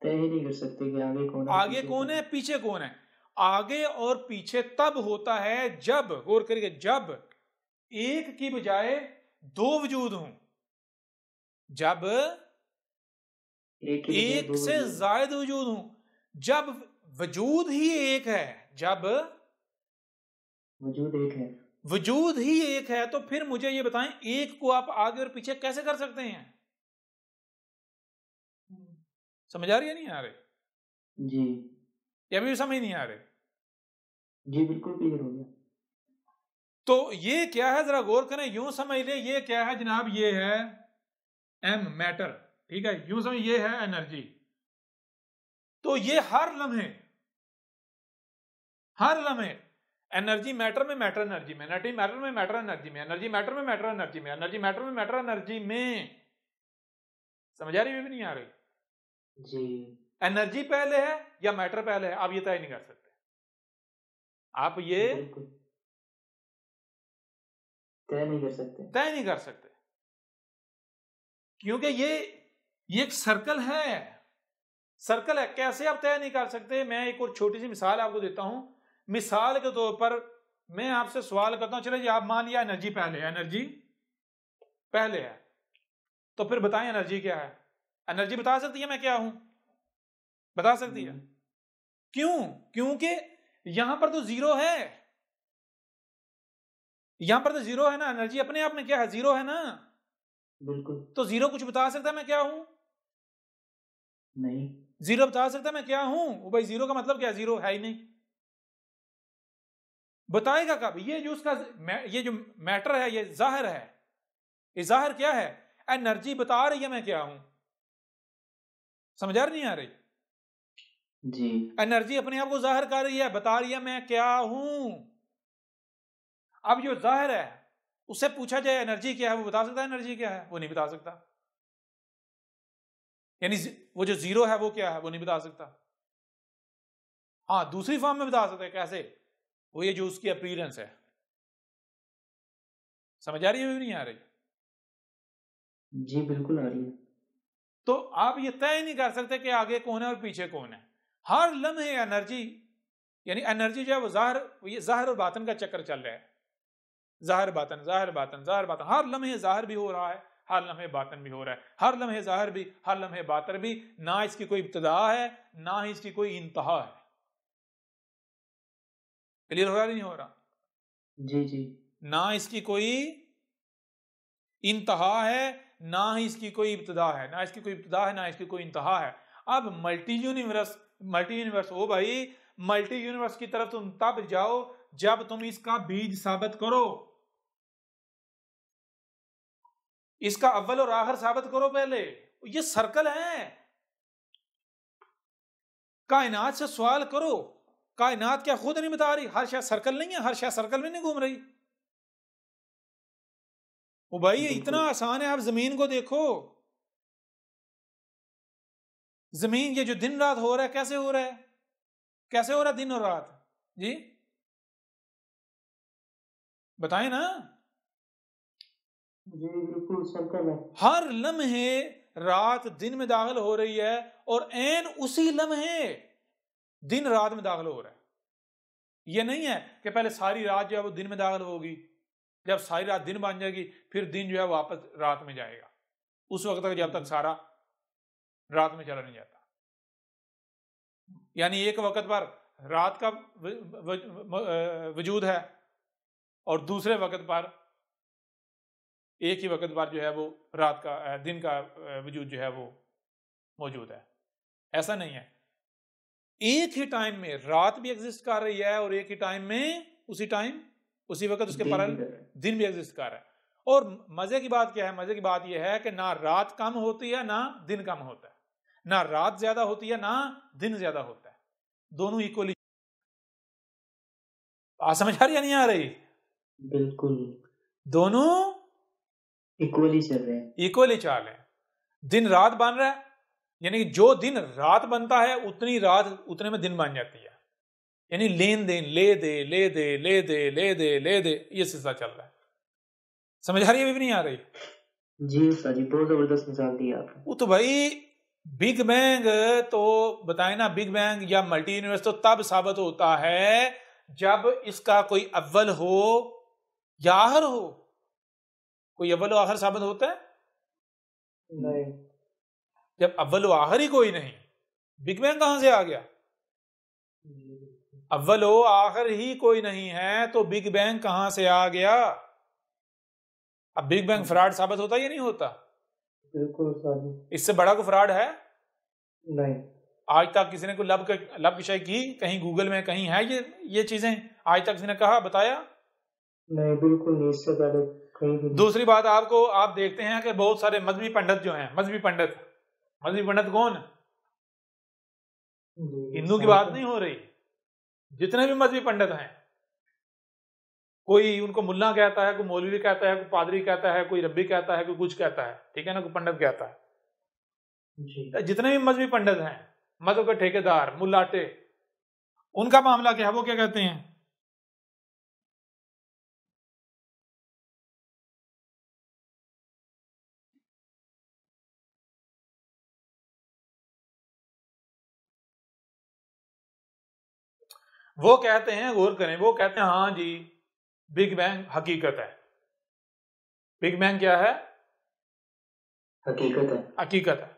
तय ही नहीं कर सकते कि आगे कौन है, आगे कौन है, पीछे कौन है। आगे और पीछे तब होता है जब, गौर करिए, जब एक की बजाय दो वजूद हों, जब एक से ज्यादा वजूद हों, जब वजूद ही एक है, जब वजूद ही एक है, तो फिर मुझे ये बताएं, एक को आप आगे और पीछे कैसे कर सकते हैं? समझ आ रही है नहीं आ रही जी? या भी समझ नहीं आ रही? जी बिल्कुल क्लियर हो गया। तो ये क्या है, जरा गौर करें, यूं समझ ले, ये क्या है जनाब, ये है एम, मैटर, ठीक है, यूं समझ, ये है एनर्जी। तो ये हर लम्हे एनर्जी मैटर में, मैटर एनर्जी में, एनर्जी मैटर में, मैटर एनर्जी में, एनर्जी मैटर में, मैटर एनर्जी में, एनर्जी मैटर में, मैटर एनर्जी में। समझ आ रही है भी नहीं आ रही? जी। एनर्जी पहले है या मैटर पहले है, आप ये तय नहीं कर सकते, आप ये तय नहीं कर सकते, क्योंकि ये एक सर्कल है। कैसे आप तय नहीं कर सकते? मैं एक और छोटी सी मिसाल आपको देता हूं। मिसाल के तौर पर मैं आपसे सवाल करता हूं, चलो जी, आप मान लिया एनर्जी पहले है, तो फिर बताएं एनर्जी क्या है? एनर्जी बता सकती है मैं क्या हूं? बता सकती है? क्यों? क्योंकि यहां पर तो जीरो है, यहां पर तो जीरो है ना, एनर्जी अपने आप में क्या है, जीरो है ना। बिल्कुल। तो जीरो कुछ बता सकता है मैं क्या हूं? नहीं। जीरो बता सकता है मैं क्या हूं? वो भाई जीरो का मतलब क्या है? जीरो है ही नहीं, बताएगा कब? ये जो उसका ये जो मैटर है, ये जाहिर है। ये जाहिर क्या है? एनर्जी बता रही है मैं क्या हूं। समझ आ रही नहीं आ रही? जी। एनर्जी अपने आप को जाहिर कर रही है, बता रही है मैं क्या हूं। अब जो जाहिर है उससे पूछा जाए एनर्जी क्या है, वो बता सकता है एनर्जी क्या है? वो नहीं बता सकता। यानी वो जो जीरो है वो क्या है, वो नहीं बता सकता। हाँ, दूसरी फॉर्म में बता सकता है। कैसे? वो ये जो उसकी अपीयरेंस है। समझ आ रही है भी नहीं आ रही? जी बिल्कुल आ रही है। तो आप ये तय नहीं कर सकते कि आगे कौन है और पीछे कौन है। हर लम्हे एनर्जी, यानी एनर्जी जो है वो ज़ाहिर और बातन का चक्कर चल रहा है, ज़ाहिर बातन ज़ाहिर बातन ज़ाहिर बातन। हर लम्हे ज़ाहिर भी हो रहा है, हर लम्हे बातन भी हो रहा है, हर लम्हे ज़ाहिर भी हर लम्हे बातन भी। ना इसकी कोई इब्तिदा है ना ही इसकी कोई इंतहा है। क्लियर हो रहा नहीं हो रहा? जी जी। ना इसकी कोई इंतहा है ना ही इसकी कोई इब्तिदा है, ना इसकी कोई इब्तिदा है ना इसकी कोई इंतहा है। अब मल्टी यूनिवर्स हो भाई, मल्टी यूनिवर्स की तरफ तुम तब जाओ जब तुम इसका बीज साबित करो, इसका अव्वल और आखिर साबित करो पहले। ये सर्कल है, कायनात से सवाल करो। कायनात क्या खुद नहीं बता रही? हर शय सर्कल नहीं है, हर शय सर्कल में नहीं घूम रही। वो भाई ये इतना आसान है। आप जमीन को देखो, जमीन ये जो दिन रात हो रहा है कैसे हो रहा है? कैसे हो रहा है दिन और रात? जी बताएं ना। जी बिल्कुल सर्कल है। हर लम्हे रात दिन में दाखिल हो रही है और एन उसी लम्हे दिन रात में दाखिल हो रहा है। ये नहीं है कि पहले सारी रात जो है वो दिन में दाखिल होगी, जब सारी रात दिन बन जाएगी फिर दिन जो है वापस रात में जाएगा, उस वक्त तक जब तक सारा रात में चला नहीं जाता। यानी एक वक्त पर रात का वजूद है और दूसरे वक्त पर एक ही वक्त पर जो है वो रात का दिन का वजूद जो है वो मौजूद है। ऐसा नहीं है, एक ही टाइम में रात भी एग्जिस्ट कर रही है और एक ही टाइम में उसी वक्त उसके पैरेलल दिन भी एग्जिस्ट कर रहा है। और मजे की बात क्या है? मजे की बात यह है कि ना रात कम होती है ना दिन कम होता है, ना रात ज्यादा होती है ना दिन ज्यादा होता है, दोनों इक्वली। समझ आ रही या नहीं आ रही? बिल्कुल, दोनों इक्वली चल रहे हैं, इक्वली चल रहे हैं। दिन रात बन रहा है, यानी जो दिन रात बनता है उतनी रात उतने में दिन बन जाती है। यानी लेन देन, ले दे ले दे ले दे ले दे ले दे, ये सिलसिला चल रहा है। समझ आ रही है? भी नहीं आ रही? जी सर जी, बहुत जबरदस्त मिसाल दी आपने। वो तो भाई बिग बैंग तो बताए ना, बिग बैंग या मल्टी यूनिवर्स तो तब साबित होता है जब इसका कोई अव्वल हो या आखिर हो। कोई अव्वल और आखिर साबित होता है? नहीं। जब अव्वल और आखिर ही कोई नहीं, बिग बैंग कहां से आ गया? अव्वल हो आखिर ही कोई नहीं है तो बिग बैंग कहां से आ गया? अब बिग बैंग फ्रॉड साबित होता या नहीं होता? बिल्कुल सर। इससे बड़ा कोई फ्रॉड है? नहीं। आज तक किसी ने कोई लब विषय की कहीं गूगल में कहीं है ये चीजें? आज तक किसी ने कहा, बताया? नहीं, बिल्कुल नहीं, इससे पहले कहीं भी। दूसरी बात, आप देखते हैं कि बहुत सारे मजहबी पंडित जो हैं, मजहबी पंडित कौन? हिंदू की बात नहीं हो रही, जितने भी मजहबी पंडित हैं, कोई उनको मुल्ला कहता है, कोई मौलवी कहता है, कोई पादरी कहता है, कोई रब्बी कहता है, कोई कुछ कहता है, ठीक है ना, कोई पंडित कहता है। जितने भी मजहबी पंडित हैं, मजहब के ठेकेदार, मुल्लाटे, उनका मामला क्या है? वो क्या कहते हैं? वो कहते हैं, गौर करें, वो कहते हैं हाँ जी बिग बैंग हकीकत है। बिग बैंग क्या है? हकीकत है।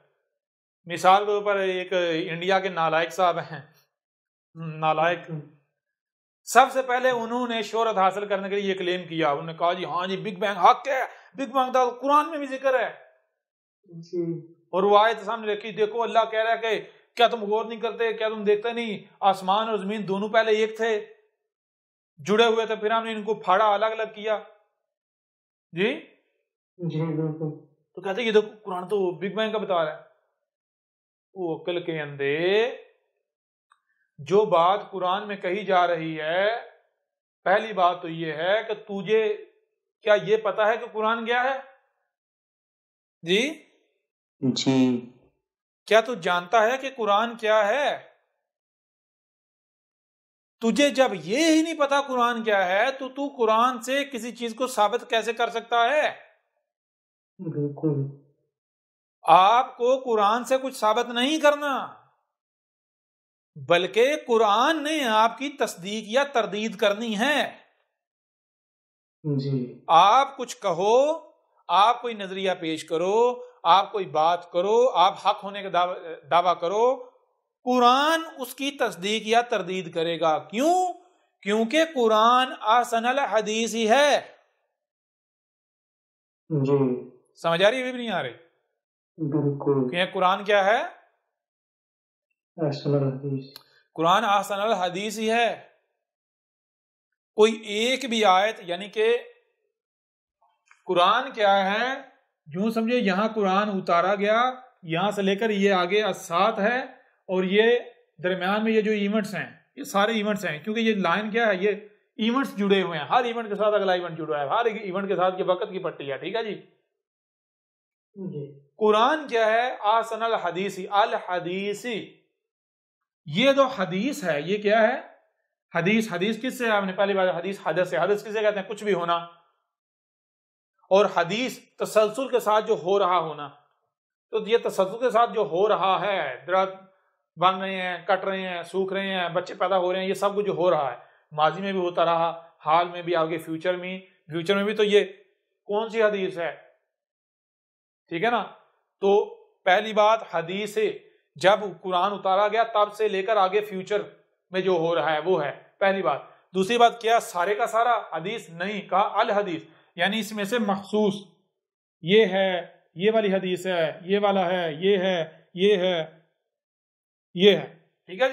मिसाल के ऊपर एक इंडिया के नालायक साहब हैं, नालायक, सबसे पहले उन्होंने शोहरत हासिल करने के लिए ये क्लेम किया, उन्होंने कहा जी हाँ जी बिग बैंग हक है, बिग बैंग का कुरान में भी जिक्र है जी। और वो आयत सामने रखी, देखो अल्लाह कह रहा है कि क्या तुम गौर नहीं करते, क्या तुम देखते नहीं, आसमान और जमीन दोनों पहले एक थे, जुड़े हुए थे, फिर हमने इनको फाड़ा, अलग अलग किया जी। तो कहते ये तो कुरान तो बिग बैंग का बता रहा है। वो अक्ल के अंधे, जो बात कुरान में कही जा रही है, पहली बात तो ये है कि तुझे क्या ये पता है कि कुरान क्या है? जी जी। क्या तू जानता है कि कुरान क्या है? तुझे जब ये ही नहीं पता कुरान क्या है तो तू कुरान से किसी चीज को साबित कैसे कर सकता है? बिल्कुल। आपको कुरान से कुछ साबित नहीं करना, बल्कि कुरान ने आपकी तस्दीक या तरदीद करनी है। जी। आप कुछ कहो, आप कोई नजरिया पेश करो, आप कोई बात करो, आप हक होने का दावा करो, कुरान उसकी तस्दीक या तरदीद करेगा। क्यों? क्योंकि कुरान अहसनल हदीस ही है। जी समझ आ रही है भी नहीं आ रही? बिल्कुल। क्योंकि कुरान क्या है? अहसनुल हदीस। कुरान अहसनुल हदीस ही है। कोई एक भी आयत, यानी कि कुरान क्या है, यूं समझे यहां कुरान उतारा गया, यहां से लेकर ये आगे असात है, और ये दरमियान में ये जो इवेंट्स हैं, ये सारे इवेंट्स हैं। क्योंकि ये लाइन क्या है, ये इवेंट्स जुड़े हुए हैं, हर इवेंट के साथ अगला इवेंट जुड़ा है, हर इवेंट के साथ ये वक्त की पट्टी है। ठीक है जी। कुरान क्या है? आसनल हदीसी, अल हदीसी। ये जो हदीस है, ये क्या है? हदीस। हदीस किससे? आपने पहली बार हदीस हदस से, हदस किसे कहते हैं? कुछ भी होना। और हदीस तसलसल के साथ जो हो रहा होना। तो ये तसलसल के साथ जो हो रहा है, दरख्त बन रहे हैं, कट रहे हैं, सूख रहे हैं, बच्चे पैदा हो रहे हैं, ये सब कुछ जो हो रहा है, माजी में भी होता रहा, हाल में भी, आगे फ्यूचर में भी। तो ये कौन सी हदीस है? ठीक है ना। तो पहली बात, हदीस से जब कुरान उतारा गया तब से लेकर आगे फ्यूचर में जो हो रहा है वो है पहली बात। दूसरी बात, क्या सारे का सारा हदीस? नहीं, कहा अल हदीस, यानी इसमें से मखसूस ये है, ये वाली हदीस है, ये वाला है, ये है, ये है, ये है। ठीक है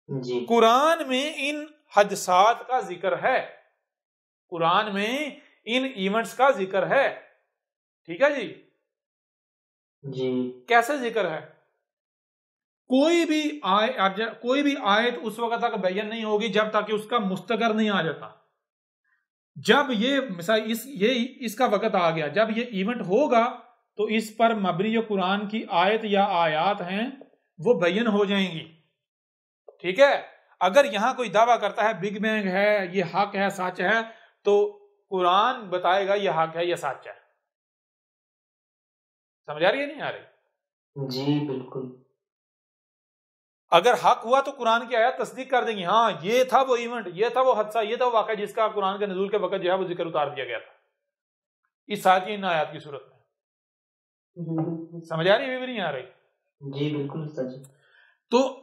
जी। कुरान में इन हदसात का जिक्र है, कुरान में इन इवेंट्स का जिक्र है। ठीक है जी। कैसे जिक्र है? कोई भी आयत उस वक्त तक बयान नहीं होगी जब तक कि उसका मुस्तकर नहीं आ जाता। जब ये मिसाल इसका वक्त आ गया, जब ये इवेंट होगा, तो इस पर मबनी जो कुरान की आयत या आयात हैं वो बयान हो जाएंगी। ठीक है। अगर यहां कोई दावा करता है बिग बैंग है, ये हक है, सच है, तो कुरान बताएगा ये हक है, ये सच है। समझ आ रही है नहीं आ रही? जी बिल्कुल। अगर हक हुआ तो कुरान की आयत तस्दीक कर देंगी, हाँ ये था वो इवेंट, ये था वो हादसा, ये था वो वाक़या जिसका कुरान के नज़ूल के वक्त जो है वो जिक्र उतार दिया गया था इस साथ इन आयत की सूरत में। समझ आ रही है भी नहीं आ रही? जी बिल्कुल सच। तो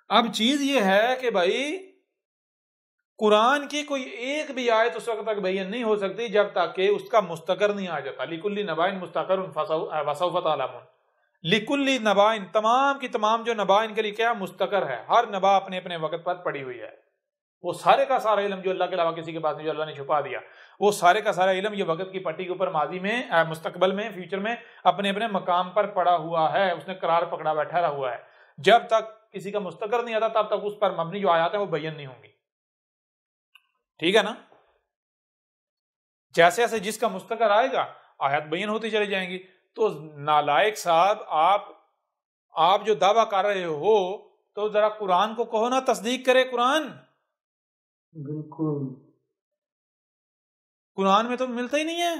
अब चीज ये है कि भाई कुरान की कोई एक भी आयत उस वक्त तक बयान नहीं हो सकती जब तक कि उसका मुस्तकर नहीं आ जाता। लिकुल्ली नबाइन मुस्तकरुन वसौफ तालमून। लिकुल्ली नबाइन, तमाम की तमाम जो नबाइन के लिए क्या मुस्तकर है, हर नबा अपने अपने वक्त पर पड़ी हुई है। वो सारे का सारा इल्म जो अल्लाह के अलावा किसी के पास नहीं, जो अल्लाह ने छुपा दिया, वो सारे का सारा इल्म ये वक्त की पट्टी के ऊपर माजी में, मुस्तकबल में, फ्यूचर में अपने अपने मकाम पर पड़ा हुआ है, उसने करार पकड़ा बैठा हुआ है। जब तक किसी का मुस्तकर नहीं आता तब तक उस पर मबनी जो आयात है वो बयान नहीं होंगी। ठीक है ना। जैसे जैसे जिसका मुस्तकर आएगा आयत बयान होती चली जाएंगी। तो नालायक साहब, आप जो दावा कर रहे हो, तो जरा कुरान को कहो ना, तस्दीक करे कुरान। बिल्कुल। कुरान में तो मिलता ही नहीं है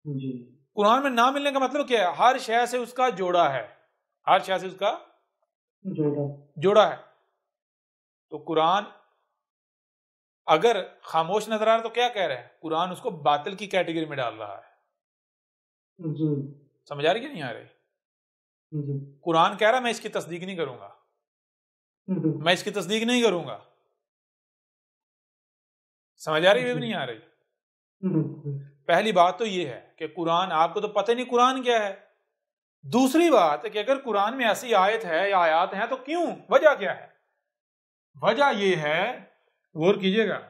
जी। कुरान में ना मिलने का मतलब क्या है? हर शय से उसका जोड़ा है, हर शय से उसका जोड़ा है। तो कुरान अगर खामोश नजर आ रहा है तो क्या कह रहे हैं? कुरान उसको बातिल की कैटेगरी में डाल रहा है। जी। समझ आ रही कि नहीं आ रही? जी। कुरान कह रहा है मैं इसकी तस्दीक नहीं करूंगा, मैं इसकी तस्दीक नहीं करूंगा। समझ आ रही है भी नहीं आ रही? पहली बात तो ये है कि कुरान, आपको तो पता नहीं कुरान क्या है। दूसरी बात है कि अगर कुरान में ऐसी आयत है या आयात हैं तो क्यों, वजह क्या है? वजह ये है, गौर कीजिएगा,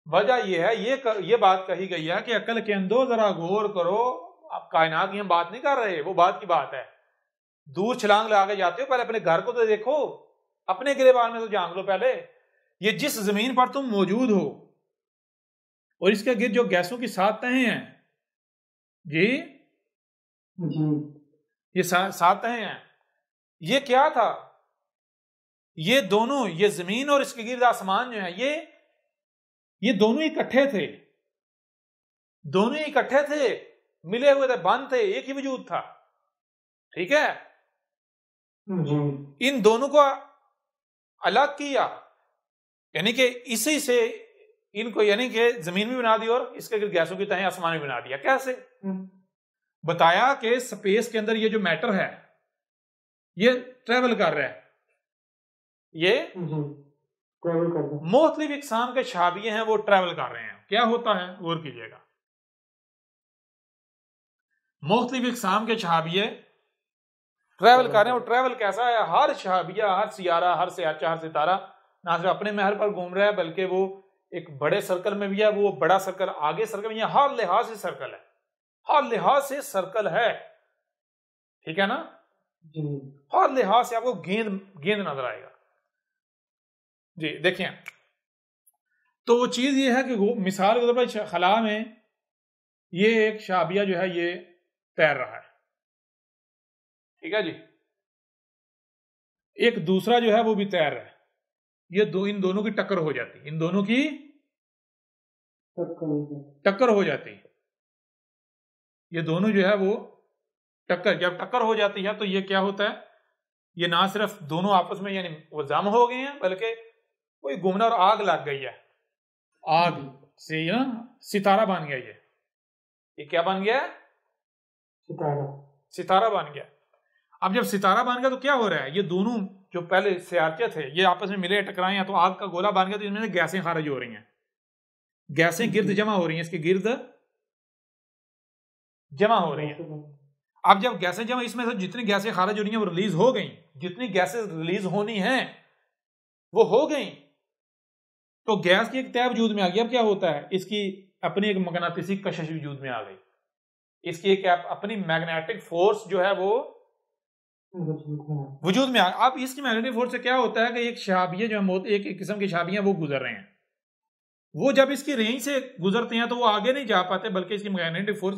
वजह ये है, ये बात कही गई है कि अकल के अंदर जरा गौर करो। आप कायनात की हम बात नहीं कर रहे, वो बात की बात है। दूर छलांग लगा के जाते हो, पहले अपने घर को तो देखो, अपने गिरेबान में तो जान लो पहले। ये जिस जमीन पर तुम मौजूद हो और इसके गिर्द जो गैसों की 7 तहें हैं जी, ये 7 तहें हैं, ये क्या था? ये दोनों, ये जमीन और इसके गिर्द आसमान जो है, ये दोनों इकट्ठे थे, दोनों इकट्ठे थे। मिले हुए थे, बंद थे, एक ही वजूद था। ठीक है, इन दोनों को अलग किया, यानी कि इसी से इनको, यानी कि जमीन भी बना दी और इसके गैसों की तहें आसमान भी बना दिया। कैसे? बताया कि स्पेस के अंदर ये जो मैटर है ये ट्रेवल कर रहा है, ये ट्रैवल कर रहा है, मुख्तलिफ इकसाम के शाबिये हैं, वो ट्रेवल कर रहे हैं। क्या होता है गौर कीजिएगा, मुख्तलिफ इकसाम के शाबिये ट्रेवल कर रहे हैं। और ट्रेवल कैसा है? हर शाबिया, हर सियारा, हर सियाचा, हर सितारा ना सिर्फ अपने महल पर घूम रहा है बल्कि वो एक बड़े सर्कल में भी है, वो बड़ा सर्कल आगे सर्कल में, हर लिहाज से सर्कल है, हर लिहाज से सर्कल है। ठीक है ना? हर लिहाज से आपको गेंद गेंद नजर आएगा जी। देखिए, तो वो चीज ये है कि मिसाल के तौर पर खला में ये एक शाबिया जो है ये तैर रहा है, ठीक है जी, एक दूसरा जो है वो भी तैर रहा है, ये इन दोनों की टक्कर हो जाती, इन दोनों की टक्कर हो जाती, ये दोनों जो है वो टक्कर, जब टक्कर हो जाती है तो ये क्या होता है, ये ना सिर्फ दोनों आपस में यानी वो जम हो गए हैं बल्कि कोई घूमना और आग लग गई है, आग से ना सितारा बन गया, ये क्या बन गया? सितारा बन गया। अब जब सितारा बन गया तो क्या हो रहा है, ये दोनों जो पहले सियारचे थे ये आपस में मिले टकराए हैं तो आग का गोला बन गया, तो इनमें गैसें खारिज हो रही हैं, गैसें गिर्द जमा हो रही हैं, इसके गिर्द जमा हो रही हैं। अब जब गैसें जमा, इसमें से जितनी गैसें खारिज हो रही हैं वो रिलीज हो गई, जितनी गैसें रिलीज होनी हैं वो हो गई, तो गैस की एक तय वजूद में आ गई। अब क्या होता है, इसकी अपनी एक मगनातिसी कशिश वजूद में आ गई, इसकी एक अपनी मैग्नेटिक फोर्स जो है वो वजूद में आ। अब इसकी मैग्नेटिक फोर्स से क्या होता है कि एक शाबिये जो है, एक किस्म की शाबियां वो गुजर रहे हैं, वो जब इसकी रेंज से गुजरते हैं तो वो आगे नहीं जा पाते बल्कि इसकी मैग्नेटिक फोर्स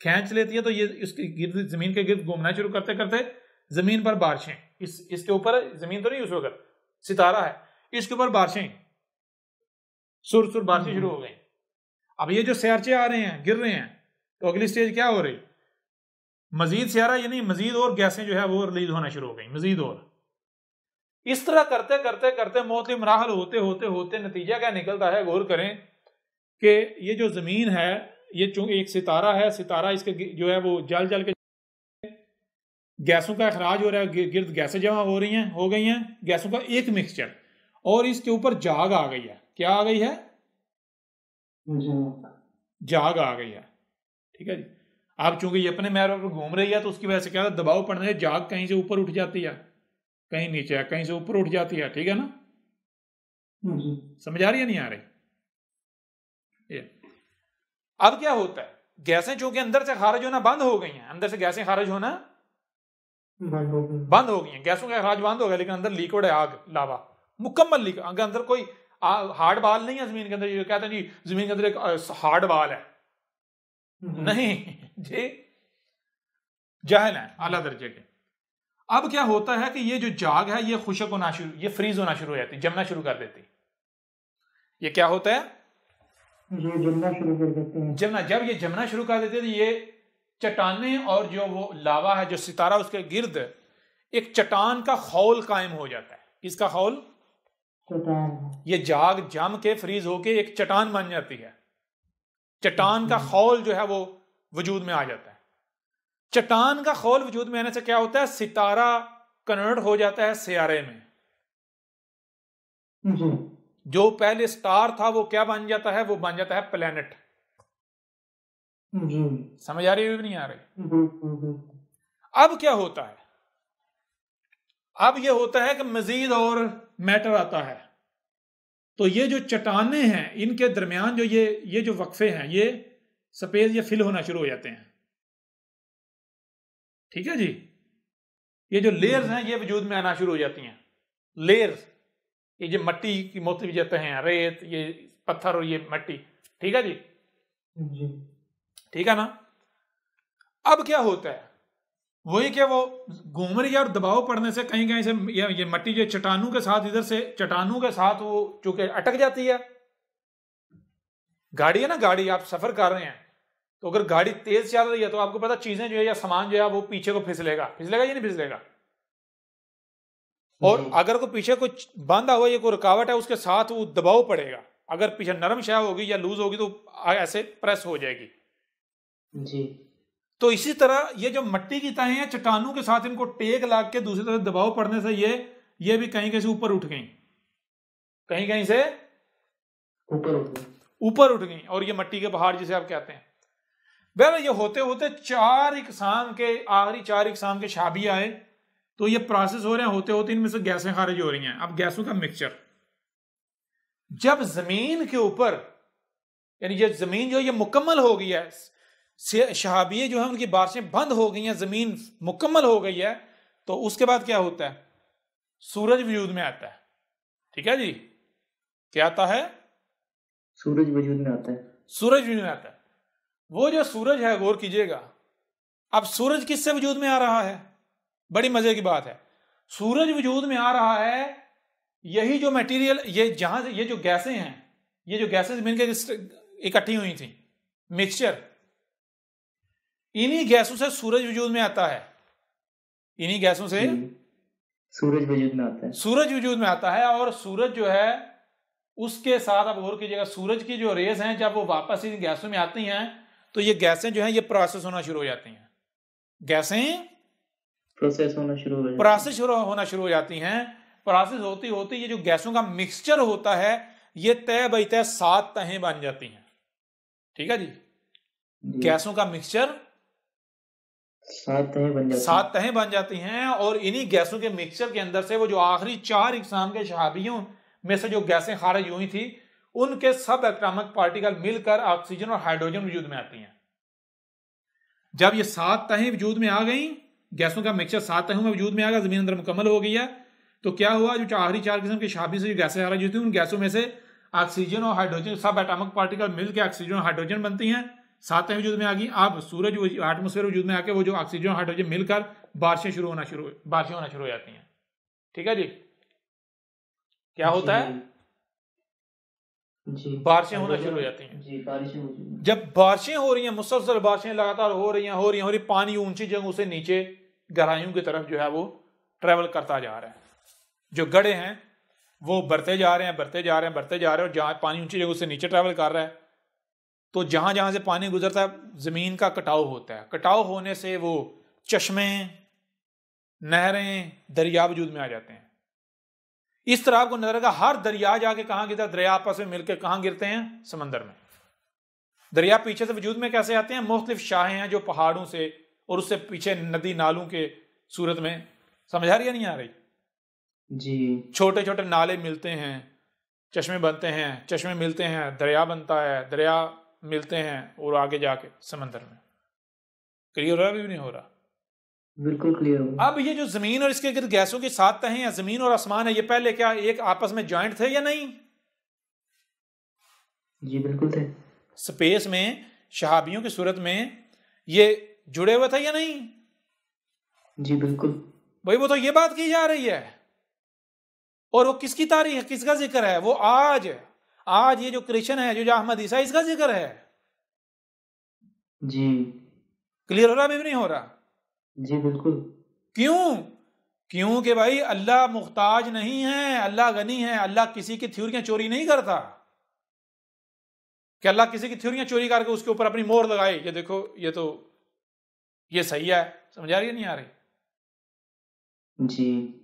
खींच लेती है, तो ये इसके गिर्द, जमीन के गिर्द घूमना शुरू करते करते जमीन पर बारिशें, इसके ऊपर जमीन तो नहीं, उस वक्त सितारा है, इसके ऊपर बारिशें, सुर बारिशें शुरू हो गई। अब ये जो सियारचे आ रहे हैं, गिर रहे हैं, तो अगली स्टेज क्या हो रही, मजीद सियारा यानी मजीद और गैसें जो है वो रिलीज होना शुरू हो गई, मजीद और। इस तरह करते करते करते मुख्तलिफ मराहल होते होते होते नतीजा क्या निकलता है, गौर करें कि ये जो जमीन है ये चूंकि एक सितारा है, सितारा इसके जो है वो जल जल के गैसों का अखराज हो रहा है, गिर्द गैसें जमा हो रही हैं, हो गई हैं, गैसों का एक मिक्सचर, और इसके ऊपर जाग आ गई है। क्या आ गई है? जाग आ गई है। ठीक है जी। अब चूंकि ये अपने मैर पर घूम रही है तो उसकी वजह से क्या दबाव पड़ने से जाग कहीं से ऊपर उठ जाती है, कहीं नीचे है, कहीं से ऊपर उठ जाती है। ठीक है ना? समझ आ रही है नहीं आ रही? अब क्या होता है, गैसें चूंकि अंदर से खारिज होना बंद हो गई हैं, अंदर से गैसें खारिज होना बंद हो गई हैं, गैसों का अखराज बंद हो गया, लेकिन अंदर लिक्विड है, आग, लावा, मुकम्मल लिक्विड, अंदर कोई हार्ड बाल नहीं है जमीन के अंदर। ये कहते हैं जी जमीन के अंदर एक हार्ड बाल है, नहीं जी, जाहिल है आला दर्जे के। अब क्या होता है कि ये जो जाग है ये खुशक होना शुरू, ये फ्रीज होना शुरू हो जाती, जमना शुरू कर देती। ये क्या होता है, ये जमना शुरू कर देते हैं। जब ये जमना शुरू कर देते हैं तो ये चट्टाने और जो वो लावा है, जो सितारा, उसके गिर्द एक चट्टान का खौल कायम हो जाता है। किसका खौल? चट्टान। ये जाग जम के फ्रीज होके एक चट्टान बन जाती है, चट्टान का खौल जो है वो वजूद में आ जाता है। चट्टान का खौल वजूद में आने से क्या होता है, सितारा कन्वर्ट हो जाता है सियारे में। जो पहले स्टार था वो क्या बन जाता है, वो बन जाता है प्लेनेट। समझ आ रही है भी नहीं आ रही? अब क्या होता है, अब ये होता है कि मजीद और मैटर आता है, तो ये जो चट्टाने हैं इनके दरमियान जो ये जो वक्फे हैं, ये स्पेस ये फिल होना शुरू हो जाते हैं। ठीक है जी। ये जो लेयर्स हैं ये वजूद में आना शुरू हो जाती हैं, लेयर्स, ये जो मट्टी की मुख्तलिफ जगह हैं, रेत, ये पत्थर और ये मट्टी। ठीक है जी, ठीक है ना? अब क्या होता है, वही क्या वो घूम रही है और दबाव पड़ने से कहीं कहीं से ये मट्टी जो चट्टानों के साथ, इधर से चट्टानों के साथ वो चूंकि अटक जाती है। गाड़ी है ना, गाड़ी आप सफर कर रहे हैं तो अगर गाड़ी तेज चल रही है तो आपको पता चीजें जो है या सामान जो है वो पीछे को फिसलेगा फिसलेगा या नहीं फिसलेगा। और अगर कोई पीछे कुछ बांधा हुआ या कोई रुकावट है उसके साथ वो दबाव पड़ेगा, अगर पीछे नरम शय होगी या लूज होगी तो ऐसे प्रेस हो जाएगी जी। तो इसी तरह ये जो मट्टी की तहें हैं चट्टानों के साथ इनको टेक लाग के दूसरी तरफ दबाव पड़ने से ये भी कहीं कहीं से ऊपर उठ गई, कहीं कहीं से ऊपर उठ गई और ये मट्टी के पहाड़ जिसे आप कहते हैं। बहरहाल ये होते होते आखिरी चार इकसाम के शाबी आए तो ये प्रोसेस हो रहे हैं, होते होते इनमें से गैसें खारिज हो रही हैं। अब गैसों का मिक्सचर जब जमीन के ऊपर यानी ये जमीन जो ये मुकम्मल हो गई है, शहाबिये जो है उनकी बारिशें बंद हो गई हैं, जमीन मुकम्मल हो गई है, तो उसके बाद क्या होता है, सूरज वजूद में आता है। ठीक है जी, क्या आता है, सूरज वजूद में आता है। सूरज वजूद में आता है। वो जो सूरज है गौर कीजिएगा, अब सूरज किससे वजूद में आ रहा है, बड़ी मजे की बात है। सूरज वजूद में आ रहा है यही जो मटेरियल ये जहां ये जो गैसें हैं, ये जो गैसें जमीन के इकट्ठी हुई थी मिक्सचर, इन्हीं गैसों से सूरज वजूद में आता है, इन्हीं गैसों से सूरज वजूद में आता है। सूरज वजूद में आता है और सूरज जो है उसके साथ आप गौर कीजिएगा, सूरज की जो रेज हैं जब वो वापस इन गैसों में आती हैं तो ये गैसें जो हैं ये प्रोसेस होना शुरू हो जाती हैं, गैसें प्रोसेस होना शुरू हो जाती हैं। प्रोसेस होती होती ये जो गैसों का मिक्सचर होता है ये तय बाई तय 7 तहें बन जाती हैं। ठीक है जी, गैसों का मिक्सचर 7 तहें बन जाती हैं और इन्हीं गैसों के मिक्सचर के अंदर से वो जो आखिरी 4 इकसाम के शहाबियों में से जो गैसें खारिज हुई थी उनके सब एटॉमिक पार्टिकल मिलकर ऑक्सीजन और हाइड्रोजन वजूद में आती हैं। जब ये 7 तहें वजूद में आ गई, गैसों का मिक्सचर 7 तहों में वजूद में आ गया, जमीन अंदर मुकम्मल हो गई है, तो क्या हुआ, जो आखिरी 4 किस्म के शाबी से जो गैसें खारिज हुई थी उन गैसों में से ऑक्सीजन और हाइड्रोजन सब एटॉमिक पार्टिकल मिलकर ऑक्सीजन और हाइड्रोजन बनती हैं, 7 तहें वजूद में आ गई। अब सूरज एटमोस्फेयर वजूद में आके वो जो ऑक्सीजन और हाइड्रोजन मिलकर बारिशें होना शुरू हो जाती हैं। ठीक है जी, क्या होता है, बारिशें होना शुरू हो जाती हैं। जी, बारिशें जब बारिशें हो रही हैं, मुसलसल बारिशें लगातार हो रही हैं, पानी ऊंची जगहों से नीचे गहराइयों की तरफ जो है वो ट्रेवल करता जा रहा है, जो गड्ढे हैं वो बढ़ते जा रहे हैं और जहां पानी ऊंची जगहों से नीचे ट्रेवल कर रहा है तो जहां जहां से पानी गुजरता है जमीन का कटाव होता है, कटाव होने से वो चश्मे, नहरें, दरिया वजूद में आ जाते हैं। इस तरह आपको नजर आएगा हर दरिया जाके कहां गिरता है, दरिया आपस में मिलकर कहां गिरते हैं, समंदर में। दरिया पीछे से वजूद में कैसे आते हैं, मुख्तलिफ शाखें हैं जो पहाड़ों से और उससे पीछे नदी नालों के सूरत में, समझ आ रही है नहीं आ रही जी, छोटे छोटे नाले मिलते हैं, चश्मे बनते हैं, चश्मे मिलते हैं, दरिया बनता है, दरिया मिलते हैं और आगे जाके समंदर में। क्लियर हो रहा भी नहीं हो रहा, बिल्कुल क्लियर हो। अब ये जो जमीन और इसके गिर्द गैसों की 7 तहें हैं, जमीन और आसमान है, ये पहले क्या एक आपस में जॉइंट थे या नहीं? जी बिल्कुल थे। स्पेस में शहाबियों की सूरत में ये जुड़े हुए थे या नहीं? जी बिल्कुल भाई, वो तो ये बात की जा रही है और वो किसकी तारीख है, किसका जिक्र है, वो आज ये जो क्रिश्चियन है, जो अहमद ईसा, इसका जिक्र है। जी क्लियर हो रहा भी नहीं हो रहा? जी बिल्कुल। क्यों कि भाई अल्लाह मुख्ताज नहीं है, अल्लाह गनी है, अल्लाह किसी की थ्योरियां चोरी नहीं करता कि अल्लाह किसी की थ्योरियां चोरी करके उसके ऊपर अपनी मोहर लगाए, ये देखो ये सही है, समझ आ रही है नहीं आ रही? जी,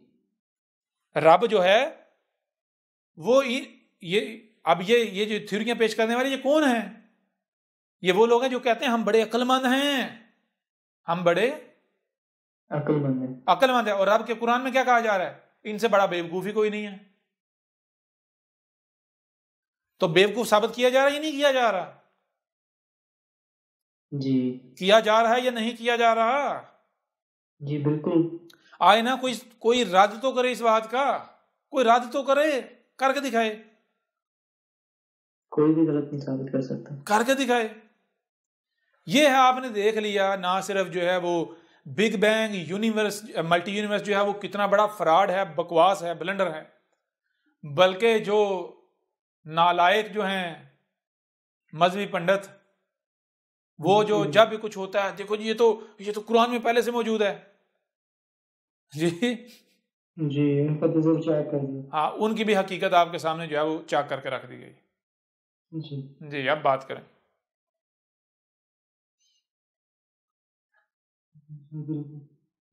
रब जो है वो ये जो थ्योरियां पेश करने वाले ये कौन है? ये वो लोग हैं जो कहते हैं हम बड़े अक्लमंद हैं, हम बड़े अक्लमंद है। और रब के कुरान में क्या कहा जा रहा है, इनसे बड़ा बेवकूफी कोई नहीं है। तो बेवकूफ साबित किया जा रहा है या नहीं किया जा रहा? जी किया जा रहा है या नहीं किया जा रहा? जी बिल्कुल। आए ना कोई रद्द तो करे इस बात का, कोई रद्द तो करे, करके दिखाए। कोई भी गलत नहीं साबित कर सकता, करके दिखाए। ये है, आपने देख लिया ना सिर्फ जो है वो big bang universe, multi universe जो है वो कितना बड़ा फ्रॉड है, बकवास है, ब्लंडर है, बल्कि जो नालायक जो हैं मजहबी पंडित वो जो जब भी कुछ होता है, देखो जी ये तो कुरान में पहले से मौजूद है जी। जी उनका तो सब चेक कर दिया। हाँ, उनकी भी हकीकत आपके सामने जो है वो चेक करके रख दी गई जी जी। अब बात करें।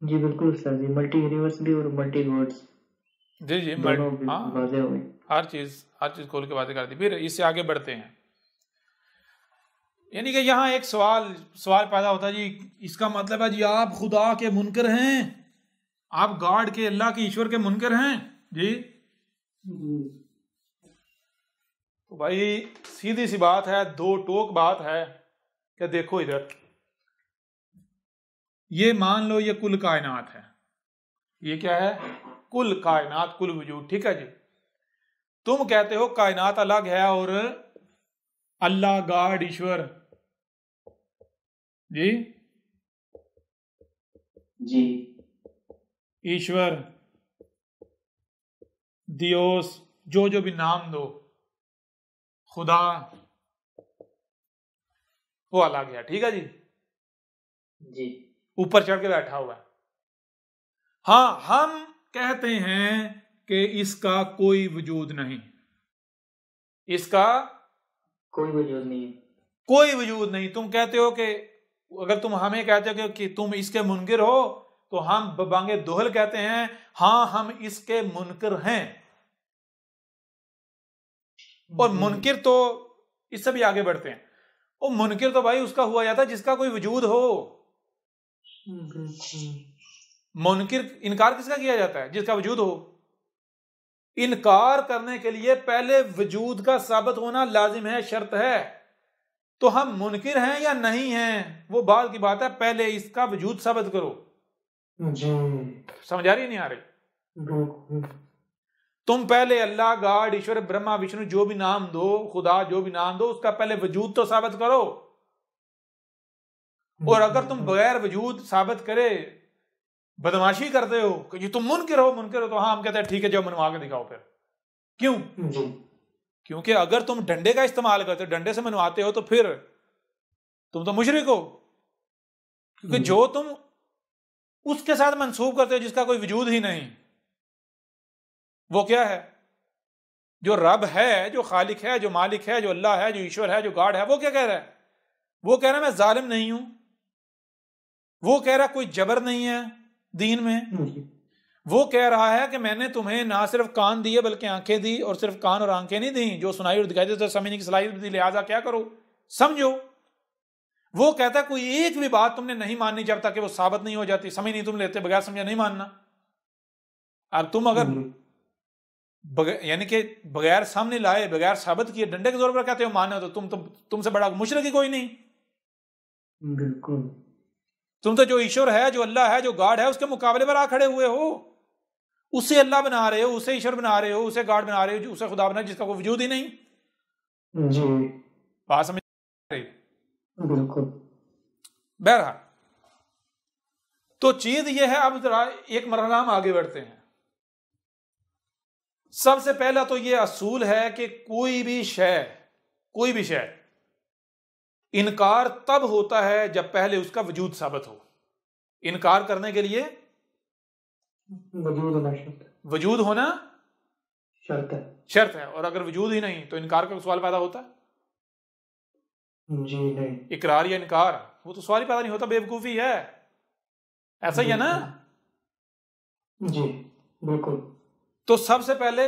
जी बिल्कुल सर जी, मल्टी यूनिवर्स भी और मल्टी वर्ड्स जी जी दोनों भी हाँ, वाजे हुए। हर चीज खोल के बातें कर दी। फिर इससे आगे बढ़ते हैं। यानी कि यहाँ एक सवाल पैदा होता है जी, इसका मतलब है जी आप खुदा के मुनकर हैं, आप गॉड के, अल्लाह के, ईश्वर के मुनकर हैं जी। तो भाई सीधी सी बात है, दो टोक बात है कि देखो इधर, ये मान लो ये कुल कायनात है, ये क्या है? कुल कायनात, कुल वजूद, ठीक है जी। तुम कहते हो कायनात अलग है और अल्लाह, गॉड, ईश्वर जी, जी ईश्वर, दियोस, जो जो भी नाम दो, खुदा, वो अलग है, ठीक है जी। जी ऊपर चढ़ के बैठा हुआ है। हाँ, हम कहते हैं कि इसका कोई वजूद नहीं, इसका कोई वजूद नहीं है। कोई वजूद नहीं। तुम कहते हो कि अगर तुम हमें कहते हो कि तुम इसके मुनकिर हो, तो हम बबांगे दोहल कहते हैं हाँ हम इसके मुनकिर हैं। और मुनकिर तो, इससे भी आगे बढ़ते हैं, वो मुनकिर तो भाई उसका हुआ जाता है जिसका कोई वजूद हो। मुनकिर, इनकार किसका किया जाता है? जिसका वजूद हो। इनकार करने के लिए पहले वजूद का साबित होना लाजिम है, शर्त है। तो हम मुनकिर हैं या नहीं हैं वो बात की बात है, पहले इसका वजूद साबित करो। जी समझ आ रही नहीं आ रही? तुम पहले अल्लाह, गॉड, ईश्वर, ब्रह्मा, विष्णु, जो भी नाम दो, खुदा, जो भी नाम दो, उसका पहले वजूद तो साबित करो। और अगर तुम बगैर वजूद साबित करे बदमाशी करते हो कि जी तुम मुनकिर हो, तो हाँ हम कहते हैं ठीक है, जब मनवा के दिखाओ फिर। क्यों? क्योंकि अगर तुम डंडे का इस्तेमाल करते हो, डंडे से मनवाते हो, तो फिर तुम तो मुशरिक हो। क्योंकि जो तुम उसके साथ मंसूब करते हो जिसका कोई वजूद ही नहीं, वो क्या है? जो रब है, जो खालिक है, जो मालिक है, जो अल्लाह है, जो ईश्वर है, जो गॉड है, वो क्या कह रहा है? वो कह रहा है मैं जालिम नहीं हूं। वो कह रहा है कोई जबर नहीं है दीन में। वो कह रहा है कि मैंने तुम्हें ना सिर्फ कान दिए बल्कि आंखें दी, और सिर्फ कान और आंखें नहीं दी, जो सुनाई और दिखाई देते समझने की सलाहियत दी, लिहाजा क्या करो, समझो। वो कहता है कोई एक भी बात तुमने नहीं माननी जब तक कि वो साबित नहीं हो जाती। समझ नहीं तुम लेते, बगैर समझे नहीं मानना। अब तुम अगर यानी कि बगैर सामने लाए, बगैर साबित किए डंडे के जोर पर कहते हो मानो, तो तुमसे बड़ा मुशरिक ही कोई नहीं। बिल्कुल। तुम तो जो ईश्वर है, जो अल्लाह है, जो गॉड है, उसके मुकाबले पर आ खड़े हुए हो। उसे अल्लाह बना रहे हो, उसे ईश्वर बना रहे हो, उसे गॉड बना रहे हो, उसे खुदा बना जिसका कोई वजूद ही नहीं। जी बात समझ रही? बिल्कुल। बहरहाल, तो चीज ये है, अब जरा एक मरहला हम आगे बढ़ते हैं। सबसे पहला तो ये असूल है कि कोई भी शय इनकार तब होता है जब पहले उसका वजूद साबित हो। इनकार करने के लिए वजूद होना शर्त है। और अगर वजूद ही नहीं तो इनकार का सवाल पैदा होता है? जी नहीं। इकरार या इनकार, वो तो सवाल ही पैदा नहीं होता, बेवकूफी है। ऐसा ही है ना? जी बिल्कुल। तो सबसे पहले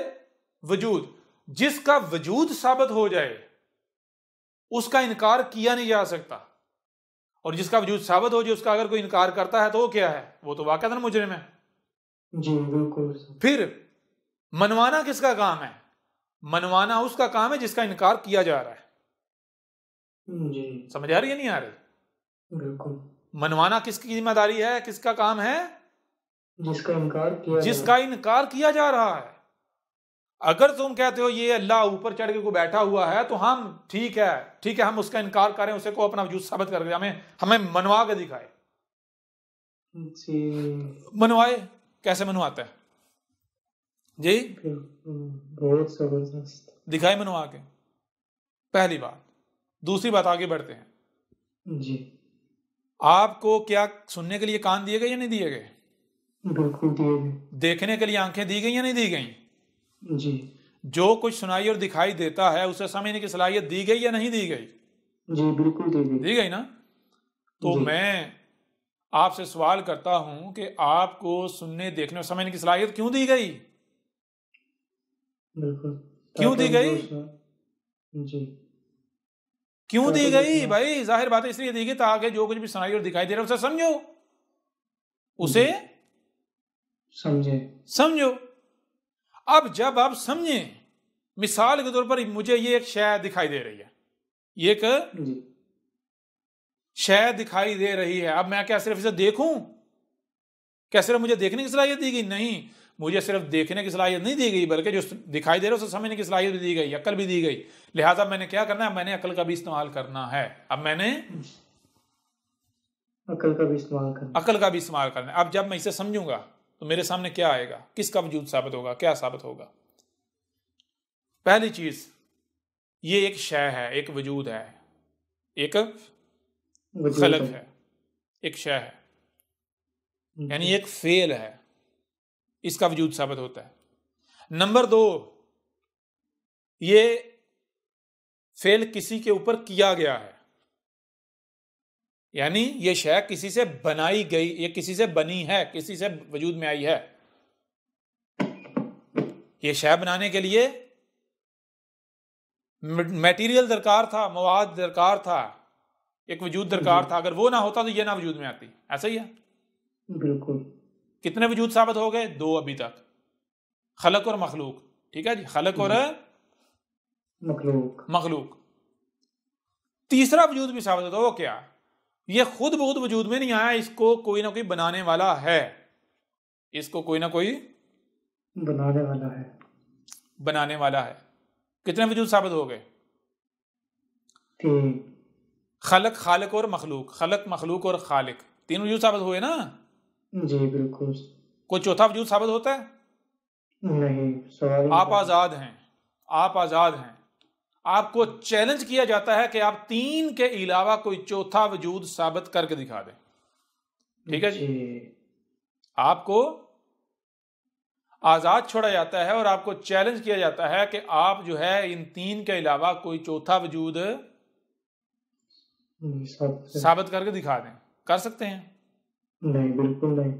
वजूद, जिसका वजूद साबित हो जाए उसका इनकार किया नहीं जा सकता। और जिसका वजूद साबित हो जाए उसका अगर कोई इनकार करता है तो वो क्या है? वो तो वाक़अतन मुजरिम है। जी बिल्कुल। फिर मनवाना किसका काम है? मनवाना उसका काम है जिसका इनकार किया जा रहा है। जी समझ आ रही है नहीं आ रही? बिल्कुल। मनवाना किसकी जिम्मेदारी है, किसका काम है? जिसका इनकार किया जा रहा है। अगर तुम कहते हो ये अल्लाह ऊपर चढ़ के को बैठा हुआ है, तो हम ठीक है हम उसका इनकार करें, उसे को अपना वजूद साबित करके हमें मनवा के दिखाए। मनवाए, कैसे मनवाता है जी? बहुत जबरदस्त। दिखाए मनवा के, पहली बात। दूसरी बात, आगे बढ़ते हैं। जी आपको क्या सुनने के लिए कान दिए गए या नहीं दिए गए? बिल्कुल दिए गए। देखने के लिए आंखें दी गई या नहीं दी गई? जी जो कुछ सुनाई और दिखाई देता है उसे समझने की सलाहियत दी गई या नहीं दी गई? जी बिल्कुल दी गई। दी गई ना। तो जी मैं आपसे सवाल करता हूं कि आपको सुनने देखने और समझने की सलाहियत क्यों दी गई? बिल्कुल। क्यों ताकि दी हम गई? जी क्यों दी ताकि जो गई भाई? जाहिर बात है इसलिए दी गई ताकि जो कुछ भी सुनाई और दिखाई दे रहा है उसे समझो, उसे समझे। समझो। अब जब आप समझे, मिसाल के तौर पर मुझे ये एक शय दिखाई दे रही है, ये एक जी शय दिखाई दे रही है। अब मैं क्या सिर्फ इसे देखूं? क्या सिर्फ मुझे देखने की सलाहियत दी गई? नहीं, मुझे सिर्फ देखने की सलाहियत नहीं दी गई बल्कि जो दिखाई दे रहा है उसे समझने की सलाहियत भी दी गई, अक्ल भी दी गई। लिहाजा मैंने क्या करना है? मैंने अक्ल का भी इस्तेमाल करना है। अब मैंने अकल का भी इस्तेमाल करना। अक्ल का भी इस्तेमाल करना है। अब जब मैं इसे समझूंगा तो मेरे सामने क्या आएगा? किसका वजूद साबित होगा? क्या साबित होगा? पहली चीज, ये एक शय है, एक वजूद है, एक वजूद खलक है। है, एक शय है, यानी एक फेल है, इसका वजूद साबित होता है। नंबर दो, ये फेल किसी के ऊपर किया गया है, यानी ये शय किसी से बनाई गई, ये किसी से बनी है, किसी से वजूद में आई है। ये शय बनाने के लिए मटेरियल दरकार था, मवाद दरकार था, एक वजूद दरकार था। अगर वो ना होता तो ये ना वजूद में आती। ऐसा ही है। बिल्कुल। कितने वजूद साबित हो गए? दो अभी तक, खलक और मखलूक। ठीक है जी, खलक और मखलूक। तीसरा वजूद भी साबित होता है, वो क्या? ये खुद बहुत वजूद में नहीं आया, इसको कोई ना कोई बनाने वाला है, इसको कोई ना कोई बनाने वाला है, बनाने वाला है। कितने वजूद साबित हो गए? तीन। खलक, खालिक और मखलूक। खलक, मखलूक और खालिक, तीन वजूद साबित हुए ना। जी बिल्कुल। कोई चौथा वजूद साबित होता है? नहीं, सवाल आप आजाद हैं, आप आजाद हैं। आपको चैलेंज किया जाता है कि आप तीन के अलावा कोई चौथा वजूद साबित करके दिखा दें। ठीक है जी। आपको आजाद छोड़ा जाता है और आपको चैलेंज किया जाता है कि आप जो है इन तीन के अलावा कोई चौथा वजूद साबित करके दिखा दें। कर सकते हैं? नहीं, बिल्कुल नहीं।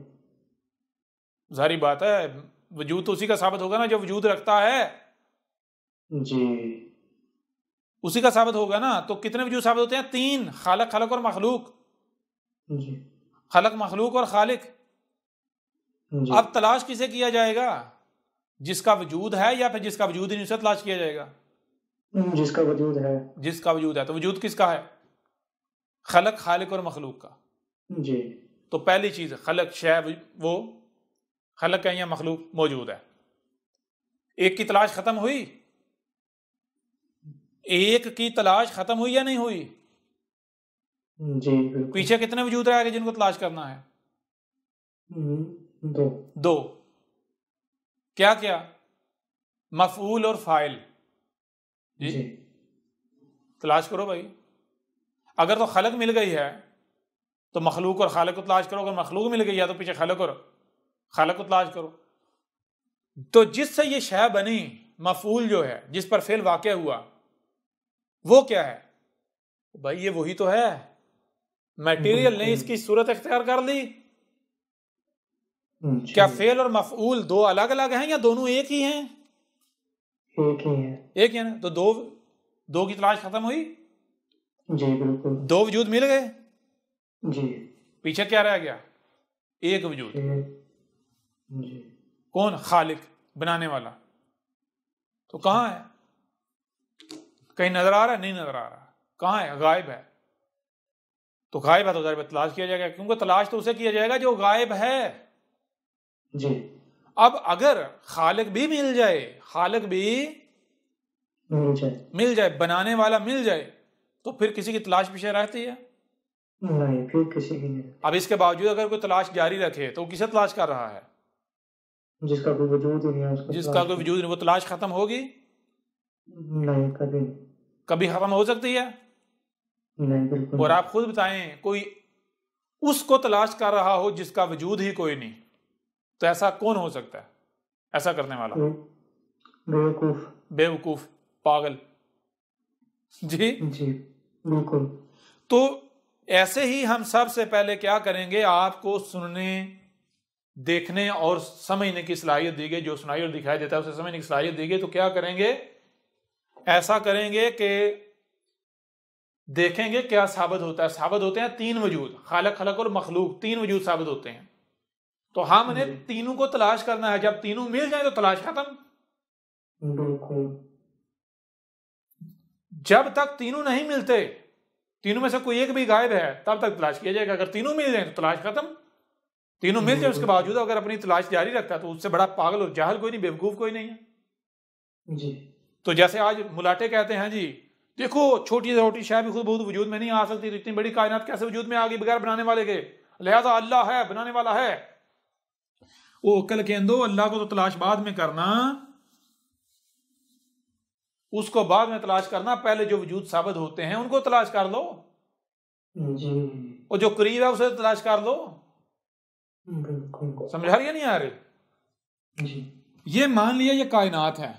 जाहिर बात है, वजूद तो उसी का साबित होगा ना जो वजूद रखता है। जी उसी का साबित होगा ना। तो कितने वजूद साबित होते हैं? तीन, खालक, खलक और मखलूक। जी खलक, मखलूक और खालिक। जी। अब तलाश किसे किया जाएगा? जिसका वजूद है या फिर जिसका वजूद ही नहीं, उसे तलाश किया जाएगा? जिसका वजूद है। जिसका वजूद है। तो वजूद किसका है? खलक, खालिक और मखलूक का। जी। तो पहली चीज खलक, शय, वो खलक है या मखलूक मौजूद है। एक की तलाश खत्म हुई? एक की तलाश खत्म हुई या नहीं हुई? जी बिल्कुल। पीछे कितने वजूद रह गए जिनको तलाश करना है? दो। क्या क्या? मफूल और फाइल। जी तलाश करो भाई। अगर तो खलक मिल गई है तो मखलूक और खालिक को तलाश करो। अगर मखलूक मिल गई है तो पीछे खलक और खालिक को तलाश करो। तो जिससे ये शय बनी, मफूल जो है, जिस पर फेल वाक़या हुआ, वो क्या है भाई? ये वही तो है। मटेरियल ने इसकी सूरत इख्तियार कर ली। क्या फेल और मफूल दो अलग अलग हैं या दोनों एक ही हैं? एक ही है। एक ही है ना। तो दो की तलाश खत्म हुई। जी बिल्कुल। दो वजूद मिल गए। जी। पीछे क्या रह गया? एक वजूद। जी। कौन? खालिक, बनाने वाला। तो कहां है? कहीं नजर आ रहा है? नहीं नजर आ रहा। कहां है? गायब है। तो गायब है तो जाहिर तलाश किया जाएगा, क्योंकि तलाश तो उसे किया जाएगा जो गायब है। जी। अब अगर खालिक भी मिल जाए, खालिक भी मिल जाए, बनाने वाला मिल जाए, तो फिर किसी की तलाश पीछे रहती है? नहीं, फिर किसी की नहीं। अब इसके बावजूद अगर कोई तलाश जारी रखे तो वो किसे तलाश कर रहा है? जिसका कोई वजूद ही नहीं है उसका। जिसका कोई वजूद नहीं। वो तलाश खत्म होगी? नहीं, कभी नहीं। कभी खत्म हो सकती है? नहीं बिल्कुल और नहीं। आप खुद बताएं कोई उसको तलाश कर रहा हो जिसका वजूद ही कोई नहीं, तो ऐसा कौन हो सकता है ऐसा करने वाला? कोई बेवकूफ। बेवकूफ, पागल। जी। जी बिल्कुल। तो ऐसे ही हम सबसे पहले क्या करेंगे, आपको सुनने, देखने और समझने की सलाहियत दी गई, जो सुनाई और दिखाई देता है उसे समझने की सलाहियत दी गई। तो क्या करेंगे, ऐसा करेंगे कि देखेंगे क्या साबित होता है। साबित होते हैं तीन वजूद, खालक, खलक और मखलूक, तीन वजूद साबित होते हैं। तो हमने तीनों को तलाश करना है। जब तीनों मिल जाए तो तलाश खत्म। बिल्कुल। जब तक तीनों नहीं मिलते, तीनों में से कोई एक भी गायब है, तब तक तलाश किया जाएगा। अगर तीनों मिल जाए तो तलाश खत्म। तीनों मिल जाए उसके बावजूद अगर अपनी तलाश जारी रखता है तो उससे बड़ा पागल और जाहल कोई नहीं, बेवकूफ कोई नहीं है जी। तो जैसे आज मुलाटे कहते हैं जी, देखो छोटी से छोटी शय भी खुद बहुत वजूद में नहीं आ सकती, तो इतनी बड़ी कायनात कैसे वजूद में आ गई बगैर बनाने वाले के? लिहाजा अल्लाह है, बनाने वाला है। वो अक्ल के अंदो, अल्लाह को तो तलाश बाद में करना, उसको बाद में तलाश करना। पहले जो वजूद साबित होते हैं उनको तलाश कर लो, जी और जो करीब है उसे तलाश कर लो। बिल्कुल। समझ आ रही है नहीं आ रही? जी। ये मान लिया ये कायनात है,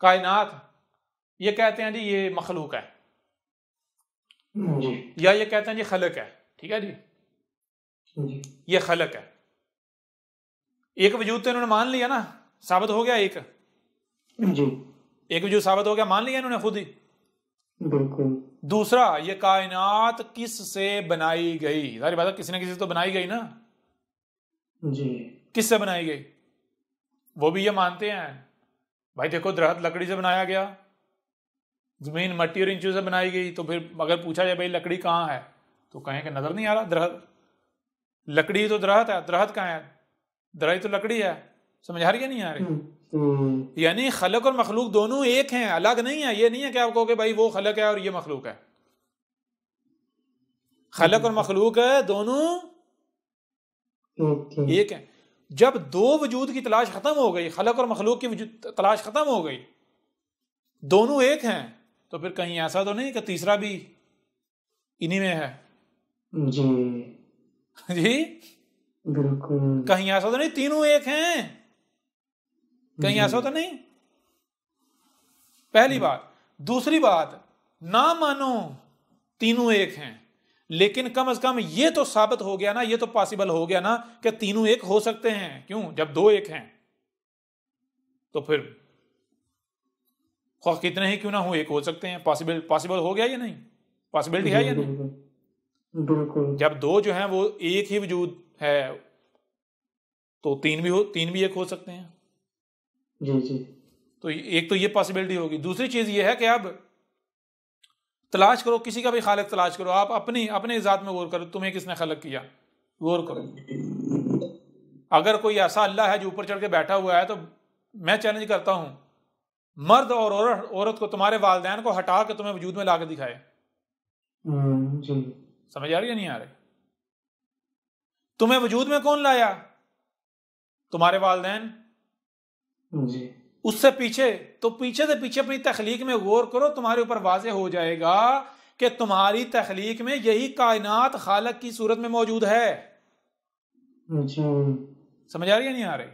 कायनात ये कहते हैं जी ये मखलूक है, जी। या ये कहते हैं जी खलक है। ठीक है जी, जी। ये खलक है। एक वजूद तो इन्होंने मान लिया ना, साबित हो गया एक। जी एक वजूद साबित हो गया, मान लिया इन्होंने खुद ही। बिल्कुल। दूसरा, ये कायनात किस से बनाई गई? सारी बात किसी न किसी से तो बनाई गई ना। जी। किस से बनाई गई? वो भी ये मानते हैं भाई, देखो दरख्त लकड़ी से बनाया गया, जमीन मट्टी और इन चीजों से बनाई गई। तो फिर अगर पूछा जाए भाई लकड़ी कहाँ है, तो कहें कि नजर नहीं आ रहा दरख्त। लकड़ी तो दरख्त है, दरख्त कहाँ है? दरख्त तो लकड़ी है। समझ आ रही है नहीं आ रही? यानी खलक और मखलूक दोनों एक हैं, अलग नहीं है। ये नहीं है कि आप कहोगे भाई वो खलक है और ये मखलूक है। खलक और मखलूक है, दोनों एक है। जब दो वजूद की तलाश खत्म हो गई, खलक और मखलूक की तलाश खत्म हो गई, दोनों एक हैं, तो फिर कहीं ऐसा तो नहीं कि तीसरा भी इन्हीं में है? जी जी बिल्कुल। कहीं ऐसा तो नहीं तीनों एक हैं? कहीं ऐसा तो नहीं? पहली बात। दूसरी बात, ना मानो तीनों एक हैं, लेकिन कम से कम ये तो साबित हो गया ना, ये तो पॉसिबल हो गया ना कि तीनों एक हो सकते हैं। क्यों? जब दो एक हैं तो फिर कितने ही क्यों ना हो, एक हो सकते हैं। पॉसिबल हो गया या नहीं? पॉसिबिलिटी है या नहीं? बिल्कुल। जब दो जो हैं वो एक ही वजूद है तो तीन भी एक हो सकते हैं। जी जी। तो एक तो ये पॉसिबिलिटी होगी। दूसरी चीज ये है कि अब तलाश करो, किसी का भी खालिक तलाश करो। आप अपने जात में गौर करो, तुम्हें किसने खलक किया, गौर करो। अगर कोई ऐसा अल्लाह है जो ऊपर चढ़ के बैठा हुआ है, तो मैं चैलेंज करता हूं, मर्द और औरत को, तुम्हारे वालिदैन को हटा के तुम्हें वजूद में लाके दिखाए। जी। समझ आ रही है नहीं आ रही? तुम्हें वजूद में कौन लाया? तुम्हारे वालिदैन। जी। उससे पीछे तो पीछे से पीछे अपनी तखलीक में गौर करो, तुम्हारे ऊपर वाज़े हो जाएगा कि तुम्हारी तखलीक में यही कायनात खालक की सूरत में मौजूद है। जी। समझ आ रही है नहीं आ रही?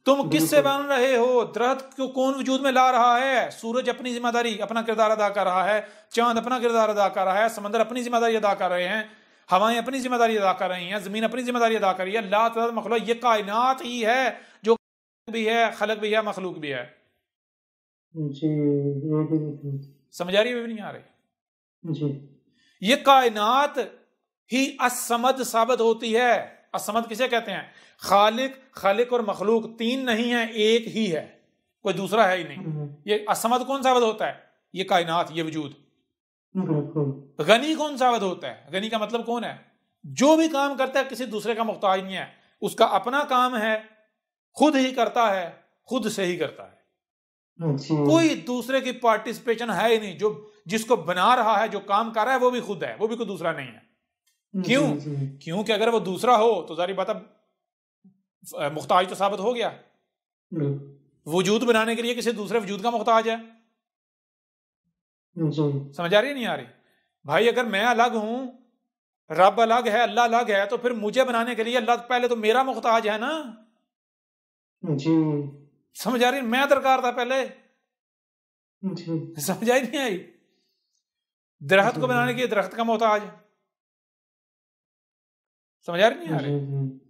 तुम किससे बन रहे हो? दरख्त को कौन वजूद में ला रहा है? सूरज अपनी जिम्मेदारी, अपना किरदार अदा कर रहा है, चांद अपना किरदार अदा कर रहा है, समंदर अपनी जिम्मेदारी अदा कर रहे हैं, हवाएं अपनी जिम्मेदारी अदा कर रही हैं, जमीन अपनी जिम्मेदारी अदा कर रही है। अल्लाह ताला मखलूक, ये कायनात ही है जो भी है, खलक भी है, मखलूक भी है। जी। समझ आ रही है भी नहीं आ रही? जी। ये कायनात ही असमद साबित होती है। असमद किसे कहते हैं? खालिक और मखलूक तीन नहीं है, एक ही है, कोई दूसरा है ही नहीं। ये असमद कौन साबित होता है? ये कायनात, ये वजूद। गनी कौन साबित होता है? गनी का मतलब कौन है? जो भी काम करता है किसी दूसरे का मुख्ताज नहीं है, उसका अपना काम है, खुद ही करता है, खुद से ही करता है, कोई दूसरे की पार्टिसिपेशन है ही नहीं। जो जिसको बना रहा है, जो काम कर रहा है, वो भी खुद है, वो भी कोई दूसरा नहीं है। क्यों? क्योंकि अगर वो दूसरा हो तो सारी बात मुख्ताज तो साबित हो गया। वजूद बनाने के लिए किसी दूसरे वजूद का मुख्ताज है। जी समझ आ रही है नहीं आ रही? भाई अगर मैं अलग हूं, रब अलग है, अल्लाह अलग है, तो फिर मुझे बनाने के लिए अल्लाह पहले तो मेरा मुख्ताज है ना। जी समझ आ रही? मैं दरकार था पहले। जी समझ आई नहीं आई? दरख्त जी को बनाने के लिए दरख्त का मोहताज। समझ आ रही नहीं आ रही? जी जी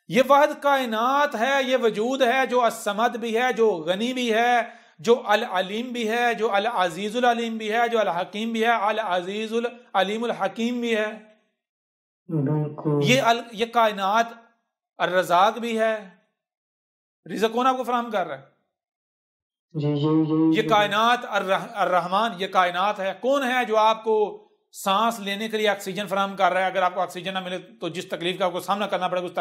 ये वाहिद कायनात है, ये वजूद है जो असमद भी है, जो गनी भी है, जो अल अलीम भी है, जो अल अजीजुल अलीम भी है, जो अल हकीम भी है, अल अजीजुल अलीमुल हकीम भी है। बिल्कुल। ये कायनात अर रज़ाक भी है। रिज़्क़ कौन आपको फराहम कर रहा है? जी यही ये कायनात अर रहमान, ये कायनात है। कौन है जो आपको सांस लेने के लिए ऑक्सीजन फराहम कर रहा है? अगर आपको ऑक्सीजन ना मिले तो जिस तकलीफ का आपको सामना करना पड़ेगा, उस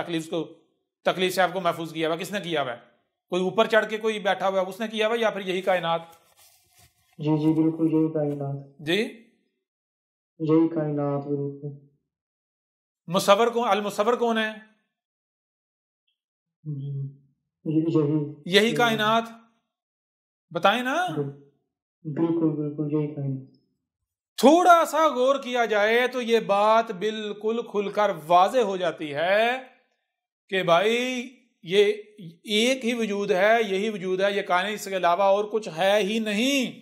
तकलीफ से आपको महफूज किया हुआ किसने किया हुआ है? कोई ऊपर चढ़ के कोई बैठा हुआ है उसने किया हुआ, या फिर यही कायनात? जी जी बिल्कुल यही कायनात। जी यही कायनात बिल्कुल। मुसव्वर कौन, अल मुसव्वर कौन है? जी यही यही कायनात। बताएं ना। बिल्कुल बिल्कुल यही कायनात। थोड़ा सा गौर किया जाए तो ये बात बिल्कुल खुलकर वाजे हो जाती है कि भाई ये एक ही वजूद है, यही वजूद है, ये कायनात, इसके अलावा और कुछ है ही नहीं।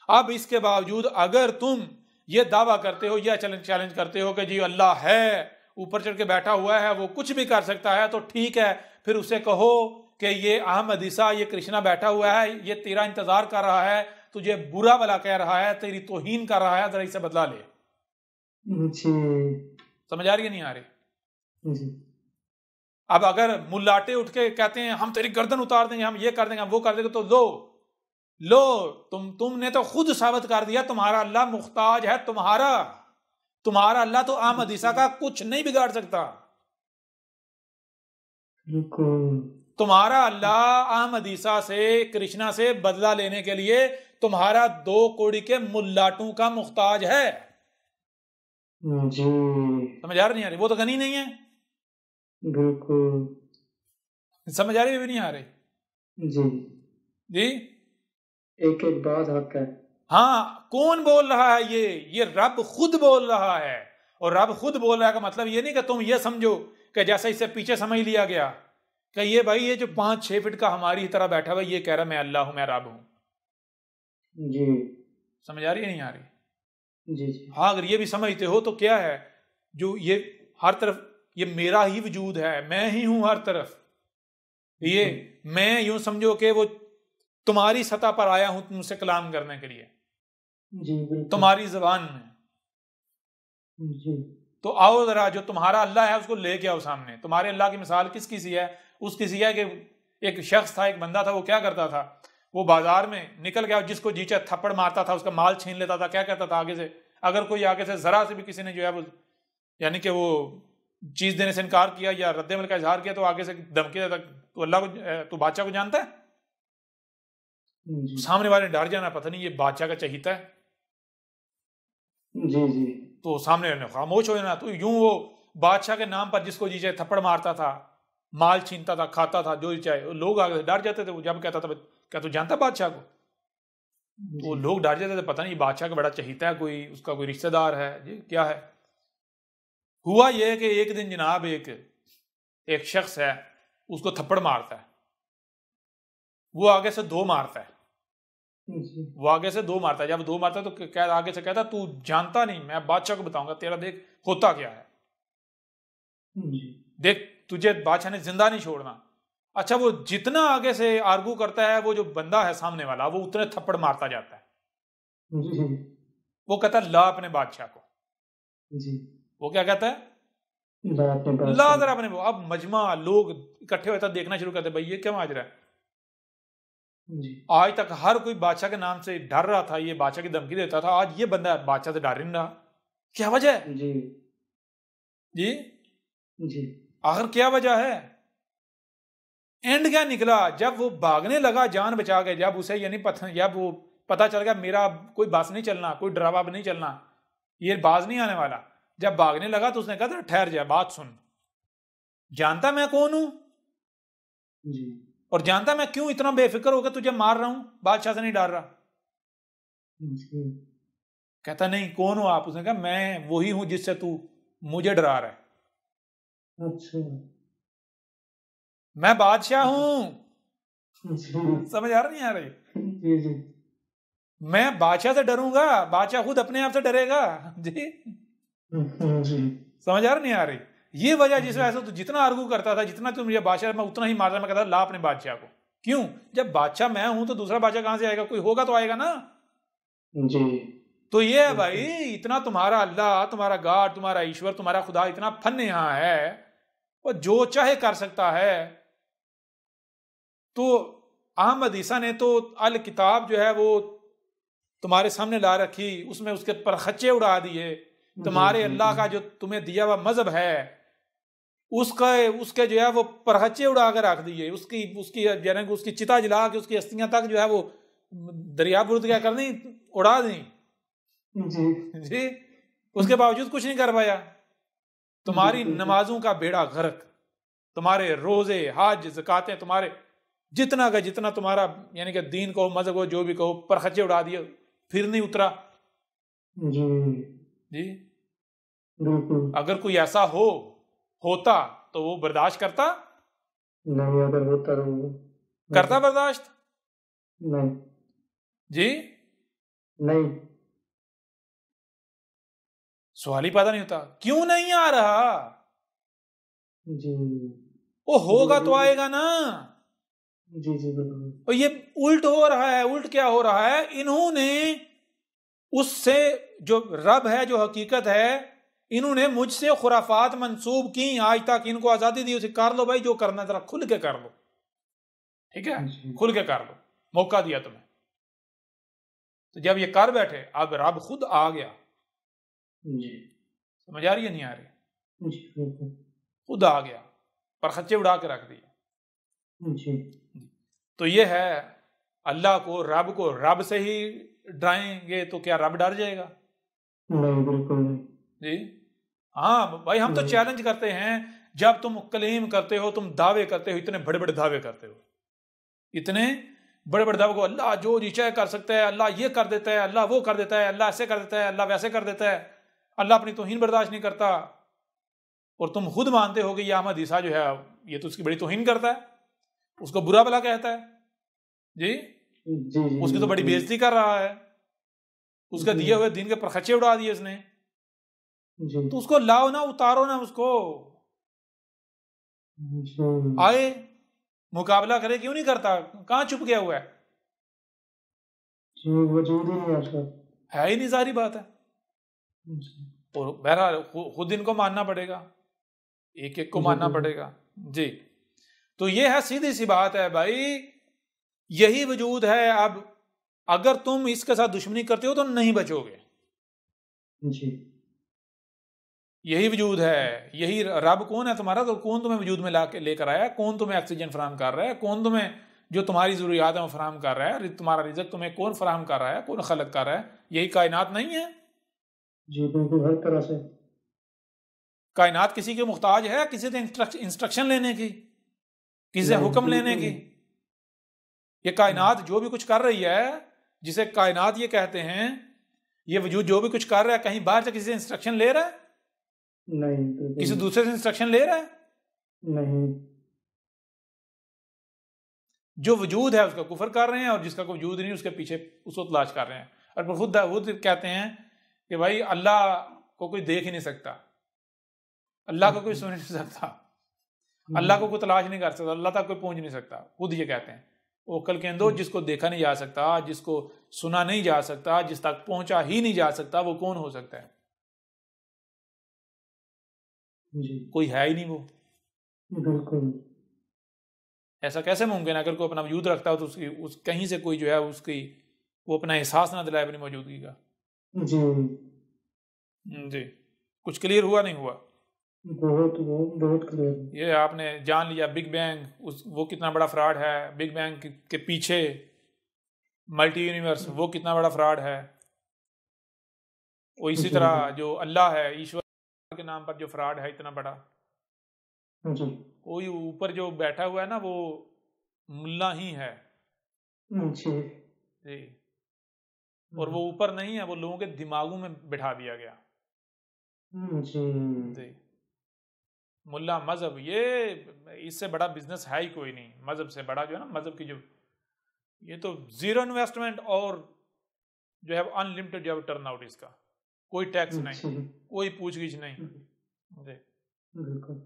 अब इसके बावजूद अगर तुम ये दावा करते हो या चैलेंज करते हो कि जी अल्लाह है, ऊपर चढ़ के बैठा हुआ है, वो कुछ भी कर सकता है, तो ठीक है, फिर उसे कहो कि ये अहमद ईसा, ये कृष्णा बैठा हुआ है, ये तेरा इंतजार कर रहा है, तुझे बुरा भला कह रहा है, तेरी तौहीन कर रहा है, जरा इसे बदला ले। जी समझ आ रही है नहीं आ रही? जी अब अगर मुल्लाटे उठ के कहते हैं हम तेरी गर्दन उतार देंगे, हम ये कर देंगे, हम वो कर देंगे, तो लो तुमने तो खुद साबित कर दिया तुम्हारा अल्लाह मुख्ताज है। तुम्हारा अल्लाह तो अहमद ईसा का कुछ नहीं बिगाड़ सकता। तुम्हारा अल्लाह अहमद ईसा से, कृष्णा से बदला लेने के लिए तुम्हारा 2 कौड़ी के मुल्लाटों का मुख्ताज है। जी समझ आ रही? वो तो गनी नहीं है। बिल्कुल। समझ आ रही भी नहीं आ रही? जी जी एक एक बात हक है। हाँ, कौन बोल रहा है? ये रब खुद बोल रहा है। और रब खुद बोल रहा है का मतलब ये नहीं कि तुम ये समझो कि जैसे इससे पीछे समझ लिया गया कि ये भाई ये जो 5-6 फीट का हमारी तरह बैठा हुआ ये कह रहा मैं अल्लाह हूं, मैं रब हूं। जी समझ आ रही है नहीं आ रही? जी जी हाँ, अगर ये भी समझते हो तो क्या है, जो ये हर तरफ ये मेरा ही वजूद है, मैं ही हूं हर तरफ। ये मैं यूं समझो कि वो तुम्हारी सतह पर आया हूं तुमसे कलाम करने के लिए, जी तुम्हारी जबान में। जी तो आओ जरा, जो तुम्हारा अल्लाह है उसको लेके आओ सामने। तुम्हारे अल्लाह की मिसाल किसकी सी है? उसकी सी है कि एक शख्स था, एक बंदा था, वो क्या करता था, वो बाजार में निकल गया, जिसको जी चाहे थप्पड़ मारता था, उसका माल छीन लेता था। क्या करता था आगे से, अगर कोई आगे से जरा से भी किसी ने जो है वो यानी कि वो चीज देने से इनकार किया या रद्द-ए-अमल का इजहार किया, तो आगे से धमकी देता, तो अल्लाह को, तू बादशाह को जानता है? सामने वाले डर जाना, पता नहीं ये बादशाह का चहीता है। जी जी तो सामने खामोश हो जाना। तो यूं वो बादशाह के नाम पर जिसको जी चाहे थप्पड़ मारता था, माल छीनता था, खाता था जो चाहे, लोग आगे डर जाते थे। वो जब कहता था क्या तू जानता बादशाह को, वो लोग डर जाते थे, पता नहीं बादशाह का बड़ा चहीता है, कोई उसका कोई रिश्तेदार है, ये क्या है। हुआ ये कि एक दिन जनाब एक शख्स है, उसको थप्पड़ मारता है। वो आगे से 2 मारता है। जब 2 मारता है तो आगे से कहता तू जानता नहीं, मैं बादशाह को बताऊंगा तेरा, देख होता क्या है, देख तुझे बादशाह ने जिंदा नहीं छोड़ना। अच्छा, वो जितना आगे से आर्गू करता है, वो जो बंदा है सामने वाला, वो उतने थप्पड़ मारता जाता है। वो कहता है ला अपने बादशाह को। वो क्या कहता है? ला जरा अपने। अब मजमा लोग इकट्ठे होता देखना शुरू करते, भाई ये क्या माजरा है। आज तक हर कोई बादशाह के नाम से डर रहा था, ये बादशाह की धमकी देता था, आज ये बंदा बादशाह से डर नहीं रहा। क्या वजह है? जी आखिर क्या वजह है? एंड क्या निकला? जब वो भागने लगा जान बचा के, जब उसे यानी जब वो पता चल गया मेरा कोई बास नहीं चलना, कोई डरावा नहीं चलना, ये बाज नहीं आने वाला, जब भागने लगा तो उसने कहा था ठहर जा, बात सुन, जानता मैं कौन हूं और जानता मैं क्यों इतना बेफिक्र होकर तुझे मार रहा हूं, बादशाह से नहीं डर रहा। जी। कहता नहीं, कौन हो आप? उसने कहा मैं वही हूं जिससे तू मुझे डरा रहा है। अच्छा। मैं बादशाह हूं। जी। समझ आ रहा नहीं आ रही? जी जी। मैं बादशाह से डरूंगा? बादशाह खुद अपने आप से डरेगा जी। जी। समझ आ रहा नहीं आ रही? ये वजह जिस जी वजह से तू जितना आर्गू करता था, जितना तुम ये बादशाह, मैं उतना ही मारता, मैं कहता ला अपने बादशाह को। क्यों? जब बादशाह मैं हूं तो दूसरा बादशाह कहां से आएगा? कोई होगा तो आएगा ना। जी। तो ये है भाई, बिल्कुल। इतना तुम्हारा अल्लाह, तुम्हारा गॉड, तुम्हारा ईश्वर, तुम्हारा खुदा इतना फन यहाँ है, वो जो चाहे कर सकता है। तो अहमद ईसा ने तो अल किताब जो है वो तुम्हारे सामने ला रखी, उसमें उसके पर खच्चे उड़ा दिए। जी तुम्हारे जी अल्लाह जी। का जो तुम्हें दिया हुआ मजहब है, उसका उसके जो है वो परहच्चे उड़ा कर रख दिए। उसकी उसकी यानी कि उसकी चिता जला के उसकी अस्थियां तक जो है वो दरिया बुर्द क्या कर दी, उड़ा दी जी। जी। उसके बावजूद कुछ नहीं कर पाया। तुम्हारी बिल्कुल सही। नमाजों का बेड़ा गर्क, तुम्हारे रोजे हज ज़कातें, तुम्हारे जितना का जितना तुम्हारा यानी कि दीन को मजहब को जो भी कहो, परखच्चे उड़ा दिए, फिर नहीं उतरा जी। जी। बिल्कुल। अगर कोई ऐसा होता तो वो बर्दाश्त करता? नहीं, अगर होता तो करता नहीं। बर्दाश्त नहीं। जी? नहीं। सवाल ही पैदा नहीं होता, क्यों नहीं आ रहा? जी। वो होगा तो वजूद। आएगा ना। जी जी बिल्कुल। और ये उल्ट हो रहा है। उल्ट क्या हो रहा है? इन्होंने उससे, जो रब है, जो हकीकत है, इन्होंने मुझसे खुराफात मंसूब की। आज तक इनको आजादी दी, उसे कर लो भाई, जो करना जरा खुल के कर लो, ठीक है, जी खुल के कर लो, मौका दिया तुम्हें। तो जब ये कर बैठे, अब रब खुद आ गया। जी। समझ आ रही है नहीं आ रही? जी बिल्कुल। खुद आ गया, पर खच्चे उड़ा के रख दिए। जी। तो ये है, अल्लाह को, रब को रब से ही डराएंगे तो क्या रब डर जाएगा? नहीं, बिल्कुल नहीं। जी हाँ भाई, हम तो नहीं। चैलेंज करते हैं। जब तुम क्लेम करते हो, तुम दावे करते हो, इतने बड़े बड़े दावे करते हो, इतने बड़े बड़े दावे को, अल्लाह जो जी चाहे कर सकता है, अल्लाह ये कर देता है, अल्लाह वो कर देता है, अल्लाह ऐसे कर देता है, अल्लाह वैसे कर देता है, अल्लाह अपनी तौहीन बर्दाश्त नहीं करता। और तुम खुद मानते हो कि ये अहमद ईसा जो है ये तो उसकी बड़ी तौहीन करता है, उसको बुरा भला कहता है जी, जी जी उसकी तो बड़ी बिल्कुल। बेइज्जती कर रहा है, उसके जी दिए हुए दिन के परखच्चे उड़ा दिए इसने। जी। तो उसको लाओ ना, उतारो ना उसको, जी। आए मुकाबला करे। क्यों नहीं करता? कहां छुप गया हुआ जी, वजूद ही नहीं है उसका। है ही नहीं, सारी बात है। जी और बहरहाल खुद इनको मानना पड़ेगा, एक एक को जी मानना बिल्कुल। पड़ेगा जी। तो ये है, सीधी सी बात है भाई, यही वजूद है। अब अगर तुम इसके साथ दुश्मनी करते हो तो नहीं बचोगे। जी यही वजूद है, यही रब कौन है तुम्हारा? तो कौन तुम्हें वजूद में ला के लेकर आया? कौन तुम्हें ऑक्सीजन फराहम कर रहा है? कौन तुम्हें जो तुम्हारी जरूरियात है वो फराहम कर रहा है? तुम्हारा रिजक तुम्हें कौन फराहम कर रहा है? कौन खलक कर रहा है? यही कायनात नहीं है? जी बिल्कुल, हर तरह से। कायनात किसी के मुख्ताज है किसी से इंस्ट्रक्शन लेने की, किसी से नहीं, हुक्म लेने बिल्कुल की? नहीं। ये कायनात जो भी कुछ कर रही है, जिसे कायनात ये कहते हैं, ये वजूद जो भी कुछ कर रहा है, कहीं बाहर से किसी से इंस्ट्रक्शन ले रहा है? नहीं, बिल्कुल किसी नहीं। दूसरे से इंस्ट्रक्शन ले रहा है? नहीं। जो वजूद है उसका कुफर कर रहे हैं, और जिसका कोई वजूद नहीं उसके पीछे उसको तलाश कर रहे हैं। और खुद कहते हैं कि भाई अल्लाह को कोई देख ही नहीं सकता, अल्लाह को कोई सुन नहीं सकता, अल्लाह को कोई तलाश नहीं कर सकता, अल्लाह तक कोई पहुंच नहीं सकता। खुद ये कहते हैं, वो कल के अंदर जिसको देखा नहीं जा सकता, जिसको सुना नहीं जा सकता, जिस तक पहुंचा ही नहीं जा सकता, वो कौन हो सकता है? जी कोई है ही नहीं वो। बिल्कुल। ऐसा कैसे मुमकिन है? अगर कोई अपना वजूद रखता हो तो उसकी उस कहीं से कोई जो है उसकी वो अपना एहसास ना दिलाए अपनी मौजूदगी का। जी जी, कुछ क्लियर हुआ नहीं हुआ? बहुत बहुत बहुत क्लियर। ये आपने जान लिया बिग बैंग, उस वो कितना बड़ा फ्रॉड है। बिग बैंग के पीछे मल्टी यूनिवर्स, वो कितना बड़ा फ्रॉड है। वो इसी जी तरह जो अल्लाह है, ईश्वर के नाम पर जो फ्रॉड है इतना बड़ा, जी कोई ऊपर जो बैठा हुआ है ना वो मुल्ला ही है जी। जी। और वो ऊपर नहीं है, वो लोगों के दिमागों में बिठा दिया गया। जी जी। मुल्ला मजहब, ये इससे बड़ा बिजनेस है ही कोई नहीं। मजहब से बड़ा जो है ना, मजहब की जो, ये तो जीरो इन्वेस्टमेंट और जो है अनलिमिटेड जो है टर्न आउट इसका, कोई टैक्स नहीं, जी कोई पूछगिछ नहीं। जी बिल्कुल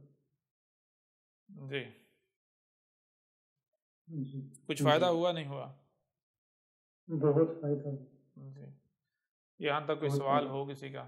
जी। जी कुछ जी फायदा हुआ नहीं हुआ? बहुत फायदा जी। यहाँ तक कोई बहुत सवाल फायदा। हो किसी का?